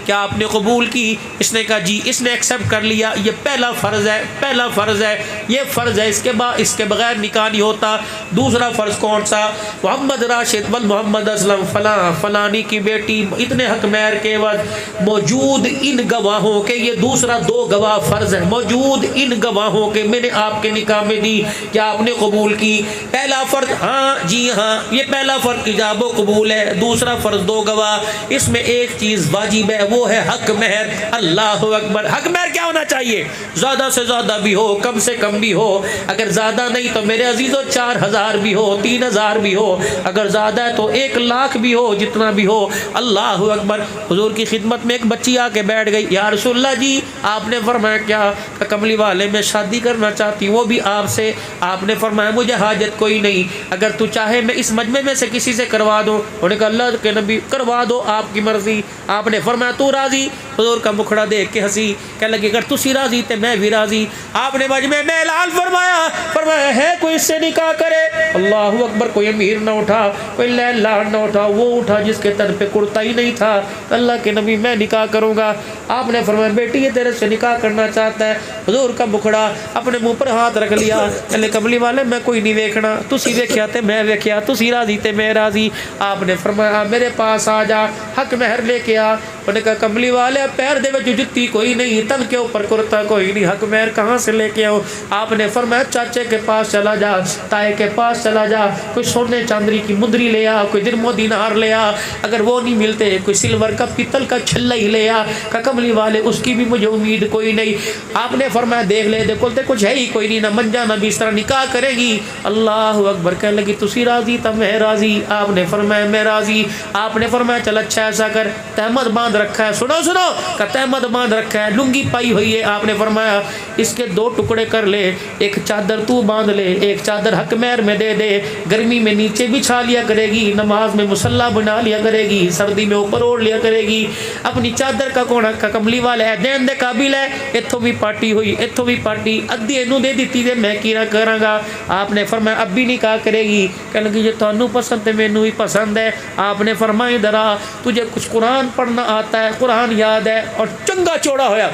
क्या आपने कबूल की? इसने कहा जी, इसने एक्सेप्ट कर लिया। ये पहला फ़र्ज़ है, पहला फ़र्ज़ है, ये फ़र्ज़ है, इसके बगैर निकाह नहीं होता। दूसरा फ़र्ज़ कौन सा? मोहम्मद राशिद वल मोहम्मद असलम फलां फलानी की बेटी इतने हक महर के बाद मौजूद इन गवाहों के, ये दूसरा 2 गवाह फ़र्ज है, मौजूद इन गवाहों के मैंने आपके निकाह में दी, क्या आपने कबूल की? पहला फ़र्ज हाँ जी हाँ, ये पहला फ़र्ज इजाबो कबूल है। दूसरा फ़र्ज 2 गवाह, इसमें एक चीज़ वाजिब है, वो है हक महर। अल्लाह अकबर। हक महर क्या होना चाहिए? ज़्यादा से ज़्यादा भी हो, कम से कम भी हो। अगर ज़्यादा नहीं तो मेरे अजीज़ों 4000 भी हो, 3000 भी हो, अगर ज़्यादा है तो 1 लाख भी हो, जितना भी हो। अल्लाह अकबर। हुजूर की खिदमत में एक बच्ची आके बैठ गई, या रसूलल्लाह जी आपने फरमाया क्या? कमली वाले मैं शादी करना चाहती हूँ, वो भी आपसे। आपने फरमाया मुझे हाजत कोई नहीं, अगर तू चाहे मैं इस मजमे में से किसी से करवा दूँ। उन्होंने कहा अल्लाह के नबी करवा दो, आपकी मर्जी। आपने फरमाया तू राज़ी? हुजूर का मुखड़ा देख के हंसी, कहने लगी अगर तुसी राज़ी तो मैं भी राज़ी। आपने मजमे में ऐलान फरमाया, फरमाया है कोई इससे निकाह करे? अल्लाह अकबर। कोई अमीर ना उठा, कोई लैला ना उठा, वो उठा जिसके तन पे कुर्ता ही नहीं था। अल्लाह के नबी मैं निकाह करूँगा। आपने फरमाया बेटी ये तेरे से निकाह करना चाहता है। हुजूर का मुखड़ा अपने मुँह पर हाथ रख लिया, कहले कमली वाले मैं कोई नहीं देखना, तुसी देखिया ते मैं देखिया, तुसी राज़ी ते मैं राज़ी। आपने फरमाया मेरे पास आ जा, हक महर लेके आ। उन्होंने कहा कमली वाले पैर दे विच जुत्ती कोई नहीं, तन के ऊपर कुर्ता कोई नहीं, हक महर कहाँ से लेके आओ? आपने फरमाया चाचे के पास चला जा, ताए के पास चला जा, कोई सोने चांदी की मुंदरी ले आ, कोई दिरमो दिनार ले आ, अगर वो नहीं मिलते कोई सिल्वर का पीतल का छल्ला ही ले आ। कमली वाले उसकी भी मुझे उम्मीद कोई नहीं। आपने फरमाया देख ले, देखो ते कुछ है ही कोई नहीं, ना मंजा ना बिस्तरा, निकाह करेगी? अल्लाह अकबर। कहने लगी तुसी राज़ी तब मैं राज़ी। आपने फरमाया मैं राज़ी। आपने फरमाया चल अच्छा ऐसा कर, तहमद बांध रखा है, सुनो सुनो का तहमद बांध रखा है, लुंगी पाई हुई है। आपने फरमाया इसके 2 टुकड़े कर ले, एक चादर तू बांध ले, एक चादर हक महर में दे दे। गर्मी में नीचे बिछा लिया करेगी, नमाज में मुसल्ला बना लिया करेगी, सर्दी में ऊपर ओढ़ लिया करेगी। अपनी चादर का कोना का कमली वाला है देन दे काबिल है, इत्थों भी पार्टी हुई, इत्थों भी पार्टी, अद्धी इनू दे दी ते मैं की ना करांगा। आपने फरमाया अब भी निकाह करेगी? कहने लगी जे थानू पसंद है मैनू भी पसंद है। आपने फरमाया इधर आ, तुझे कुछ कुरान पढ़ना आता है, कुरान याद है? और चंगा चौड़ा होया,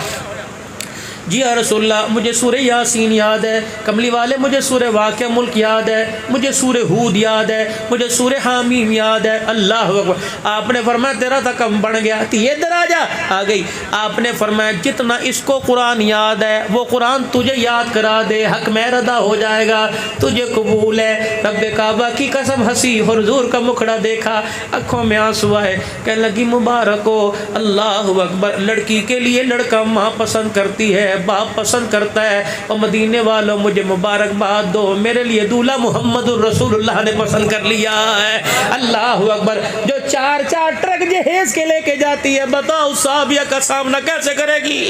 जी या रसूलल्लाह मुझे सूरह यासीन याद है। कमली वाले मुझे सूरह वाक़िया मुल्क याद है, मुझे सूरह हूद याद है, मुझे सूरह हामीम याद है। अल्लाह अकबर। आपने फरमाया तेरा तो कम बन गया, तो ये दराजा आ गई। आपने फरमाया जितना इसको कुरान याद है वो कुरान तुझे याद करा दे, हक महर अदा हो जाएगा, तुझे कबूल है। रब्बे काबा की कसम हंसी और हुजूर का मुखड़ा देखा, आँखों में आंसू आए, कहने लगी मुबारक हो। अल्लाह अकबर। लड़की के लिए लड़का माँ पसंद करती है, बाप पसंद करता है, और मदीने वालों मुझे मुबारकबाद दो, मेरे लिए दूल्हा मुहम्मदुर रसूलुल्लाह ने पसंद कर लिया है। अल्लाह अकबर। जो 4 ट्रक जहेज के लेके जाती है, बताओ साहबिया का सामना कैसे करेगी?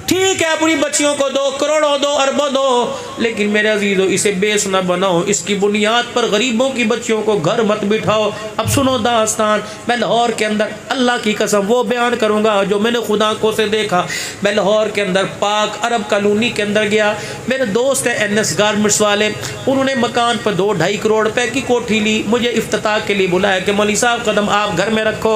ठीक है अपनी बच्चियों को दो, करोड़ों दो, अरबों दो, लेकिन मेरे अजीजों इसे बेस न बनाओ, इसकी बुनियाद पर गरीबों की बच्चियों को घर मत बिठाओ। अब सुनो दास्तान, मैं लाहौर के अंदर अल्लाह की कसम वो बयान करूँगा जो मैंने खुद आंखों से देखा। मैं लाहौर के अंदर पाक अरब कॉलोनी के अंदर गया, मेरे दोस्त है NS गारमेंट्स वाले, उन्होंने मकान पर 2-2.5 करोड़ रुपए की कोठी ली, मुझे इफ्तिताह के लिए बुलाया कि मौलवी साहब कदम आप घर में रखो।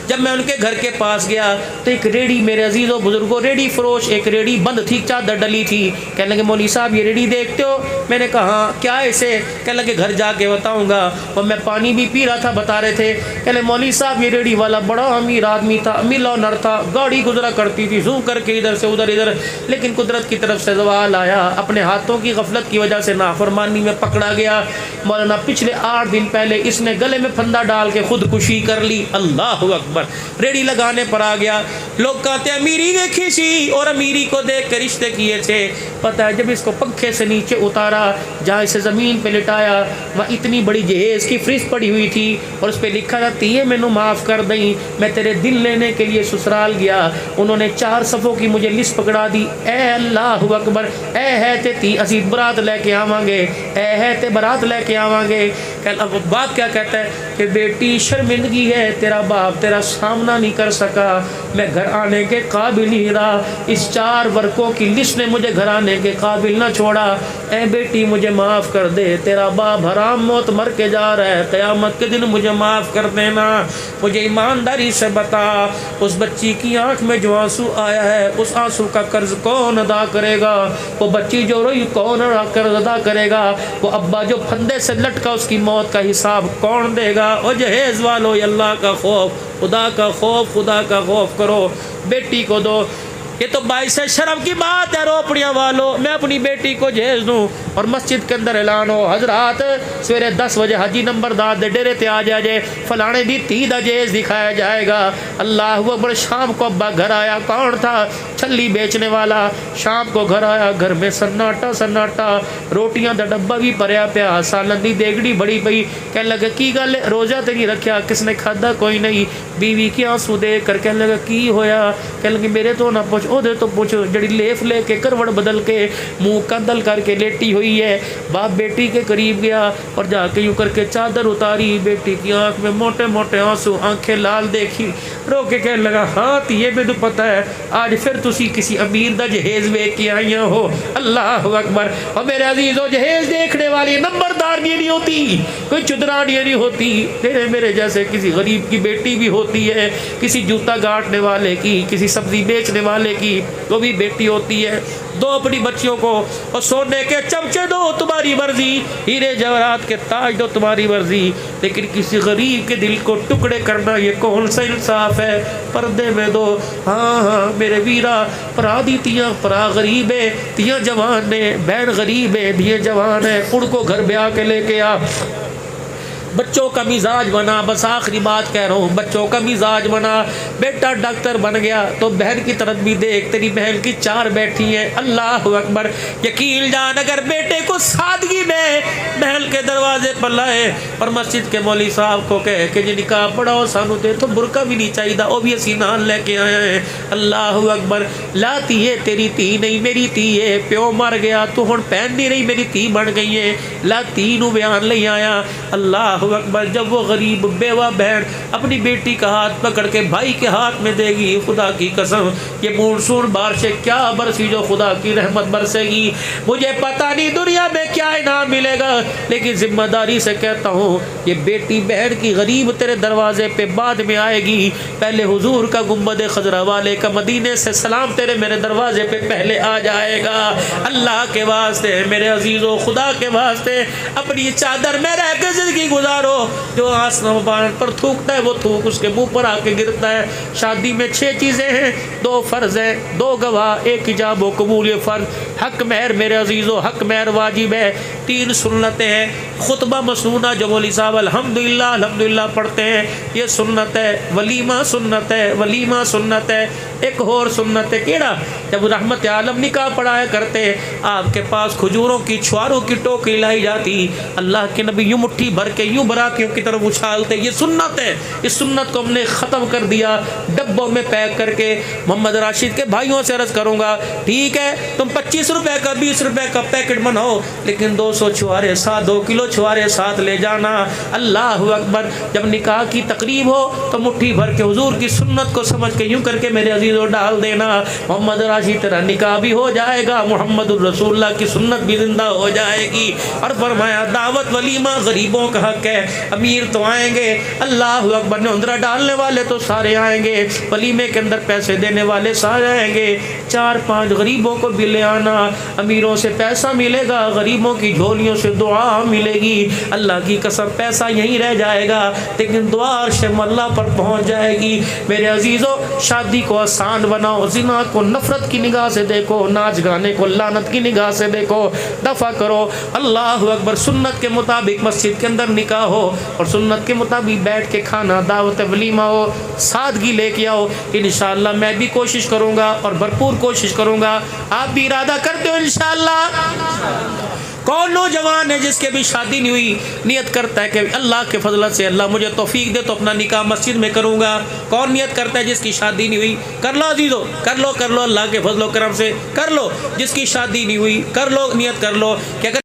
जब मैं उनके घर के पास गया तो एक रेडी, मेरे अजीज़ों बुजुर्गों, रेडी फरोश, एक रेडी बंद थी, चादर डली थी। कहने लगे मौलवी साहब ये रेडी देखते हो? मैंने कहा हाँ, क्या है इसे? कहने लगे घर जाके बताऊंगा। और मैं पानी भी पी रहा था, बता रहे थे। कहने मौलवी साहब ये रेडी वाला बड़ा अमीर आदमी था, मिलॉनर था, गाड़ी गुजरा करती थी जूम करके इधर से उधर इधर, लेकिन कुदरत की तरफ से ज़वाल आया, अपने हाथों की गफलत की वजह से नाफरमानी में पकड़ा गया। मौलाना पिछले 8 दिन पहले इसने गले में फंदा डाल के खुदकुशी कर ली। अल्लाह अकबर। रेडी लगाने पर आ गया, लोग कहते अमीरी देखी सी और अमीरी को देख कर रिश्ते किए थे। पता है जब इसको पंखे से नीचे उतारा, जहाँ इसे ज़मीन पे लिटाया, वहाँ इतनी बड़ी जहेज़ की फ्रिज पड़ी हुई थी और उस पर लिखा था तीये मैनू माफ़ कर दई, मैं तेरे दिल लेने के लिए ससुराल गया। उन्होंने 4 सफ़ों की मुझे लिस्ट पकड़ा दी। ए अल्लाह अकबर। ए है ते ती असी बरात लैके आवांगे, ए है ते बरात लैके आवांगे। अब बाप क्या कहता है कि बेटी शर्मिंदगी है, तेरा बाप तेरा सामना नहीं कर सका, मैं घर आने के काबिल नहीं रहा, इस 4 वर्कों की लिस्ट ने मुझे घर आने के काबिल ना छोड़ा, ए बेटी मुझे माफ़ कर दे, तेरा बाप हराम मौत मर के जा रहा है, क़यामत के दिन मुझे माफ़ कर देना। मुझे ईमानदारी से बता, उस बच्ची की आंख में जो आंसू आया है उस आंसू का कर्ज कौन अदा करेगा? वो बच्ची जो रोई कौन कर्ज अदा करेगा? वो अब्बा जो फंदे से लटका उसकी मौत का हिसाब कौन देगा? ओ जहेज़ वालो, अल्लाह का खौफ, खुदा का खौफ, खुदा का खौफ करो, बेटी को दो। ये तो बाइस शर्म की बात है रोपड़ियाँ वालों, मैं अपनी बेटी को जहेज दूँ और मस्जिद के अंदर ऐलान हो, हजरात सवेरे 10 बजे हाजी नंबरदार दे डेरे ते आ जाए, फलाने दी 3 दा जहेज दिखाया जाएगा। अल्लाह अकबर। शाम को अब्बा घर आया, कौन था? छल्ली बेचने वाला। शाम को घर आया, घर में सन्नाटा सन्नाटा, रोटियां दा डब्बा भी भरया पिया, सालन दी देगड़ी बड़ी पई। कह लगे की गल रोज़ा तो नहीं रखा, किसने खादा? कोई नहीं। बीवी की आंसू देख कर कह लगा की होया? कह लगे मेरे तो ना पूछ, ओदे तो पूछ, जड़ी लेफ लेके करवट बदल के मुंह कंदल करके लेटी हुई है। बाप बेटी के करीब गया और जाके यूँ करके चादर उतारी, बेटी की आंख में मोटे मोटे आंसू, आंखें लाल देखी, रो के कह लगा हाँ ये भी तो पता है आज फिर तुसी किसी अमीर दा जहेज वेख के आई हो। अल्लाह अकबर। और मेरे अजीजों, जहेज देखने वाली नंबरदार नहीं होती, कोई चुदरानी नहीं होती, तेरे मेरे जैसे किसी गरीब की बेटी भी होती है, किसी जूता गाटने वाले की, किसी सब्जी बेचने वाले की वो भी बेटी होती है। दो अपनी बच्चियों को और सोने के चमचे दो तुम्हारी मर्जी, हीरे जवाहरात के ताज दो तुम्हारी मर्जी, लेकिन किसी गरीब के दिल को टुकड़े करना ये कौन सा इंसाफ है? पर्दे में दो। हाँ हाँ मेरे वीरा, परा दी तियाँ परा गरीब है, तियाँ जवान ने, बहन गरीब है, दिए जवान है, उनको घर ब्याह के लेके आ। बच्चों का मिजाज बना, बस आखिरी बात कह रहा हूँ, बच्चों का मिजाज बना। बेटा डॉक्टर बन गया तो बहन की तरफ भी देख, तेरी बहन की 4 बैठी है। अल्लाह अकबर। यकीन जान अगर बेटे को सादगी में बहन के दरवाजे पर लाए और मस्जिद के मौलवी साहब को कहे कि जी निकाह पढ़ाओ सानू दे, तो बुरका भी नहीं चाहिए, वो भी असी नाल लेके आए हैं। अल्लाह अकबर। लाती है तेरी धी नहीं मेरी धी है, प्यो मर गया तो हुण भैन नहीं रही मेरी धी बन गई है, ला धी नू बयान ले आया। अल्लाह अकबर। जब वो गरीब बेवा बहन अपनी बेटी का हाथ पकड़ के भाई के हाथ में देगी, खुदा की कसम ये मानसून बारिशें क्या बरसी जो खुदा की रहमत बरसेगी। मुझे पता नहीं दुनिया में क्या इनाम मिलेगा, लेकिन जिम्मेदारी से कहता हूँ ये बेटी बहन की गरीब तेरे दरवाजे पे बाद में आएगी, पहले हुजूर का गुंबद खजरा वाले का मदीने से सलाम तेरे मेरे दरवाजे पे पहले आ जाएगा। अल्लाह के वास्ते मेरे अजीज़ों, खुदा के वास्ते अपनी चादर में रह के जिंदगी गुजार। जो आसमान पर थूकता है वो थूक उसके मुंह पर आके गिरता है। शादी में 6 चीज़ें हैं, 2 फ़र्ज़ हैं, 2 गवाह, 1 हिजाब व कबूल फ़र्ज़, हक महर मेरे अजीज़ों हक महर वाजिब है, 3 सुन्नतें हैं, खुतबा मसनूना जो मौलवी साहब अल्हम्दुलिल्लाह अल्हम्दुलिल्लाह पढ़ते हैं ये सुन्नत है, वलीमा सुन्नत है, वलीमा सुन्नत है। एक और सुन्नत है केड़ा, जब रहमत आलम निकाह पढ़ाया करते आपके पास खजूरों की छुआरों की टोकरी लाई जाती, अल्लाह के नबी यूँ मुट्ठी भर के यूँ बरातियों की तरफ उछालते, ये सुन्नत है। इस सुन्नत को हमने ख़त्म कर दिया, डब्बों में पैक करके। मोहम्मद राशिद के भाइयों से अर्ज़ करूँगा, ठीक है तुम 25 रुपए का 20 रुपए का पैकेट बनाओ, लेकिन 200 छुआरे साथ 2 किलो छुआरे साथ ले जाना। अल्लाह अकबर। जब निकाह की तकरीब हो तो मुट्ठी भर के हुजूर की सुन्नत को समझ के यूँ करके मेरे अजीज़ों डाल देना। मोहम्मद राशिद तेरा निकाह भी हो जाएगा, मोहम्मद रसूलुल्लाह की सुन्नत भी जिंदा हो जाएगी। और फरमाया दावत वलीमा गरीबों का हक है, अमीर तो आएंगे, अल्लाह अकबर ने उंदरा डालने वाले तो सारे आएंगे, वलीमे के अंदर पैसे देने वाले सारे आएंगे। 4-5 गरीबों को भी ले आना, अमीरों से पैसा मिलेगा, गरीबों की झोलियों से दुआ मिलेगी। अल्लाह की कसम पैसा यहीं रह जाएगा, लेकिन दुआ अर्श अल्लाह पर पहुंच जाएगी। मेरे अजीज़ों, शादी को आसान बनाओ, ज़िना को नफरत की निगाह से देखो, नाच गाने को लानत की निगाह से देखो, दफ़ा करो। अल्लाह अकबर। सुन्नत के मुताबिक मस्जिद के अंदर निकाह हो और सुन्नत के मुताबिक बैठ के खाना दावत वलीमा हो, सादगी लेके आओ। इंशाअल्लाह मैं भी कोशिश करूँगा और भरपूर कोशिश करूँगा, आप भी इरादा करते हो इंशाअल्लाह। कौन नौजवान है जिसके भी शादी नहीं हुई, नियत करता है कि अल्लाह के फजल से अल्लाह मुझे तौफीक दे तो अपना निकाह मस्जिद में करूँगा? कौन नियत करता है जिसकी शादी नहीं हुई? कर लो अजीज़ो, कर लो अल्लाह के फजल करम से कर लो। जिसकी शादी नहीं हुई कर लो, नियत कर लो कि अगर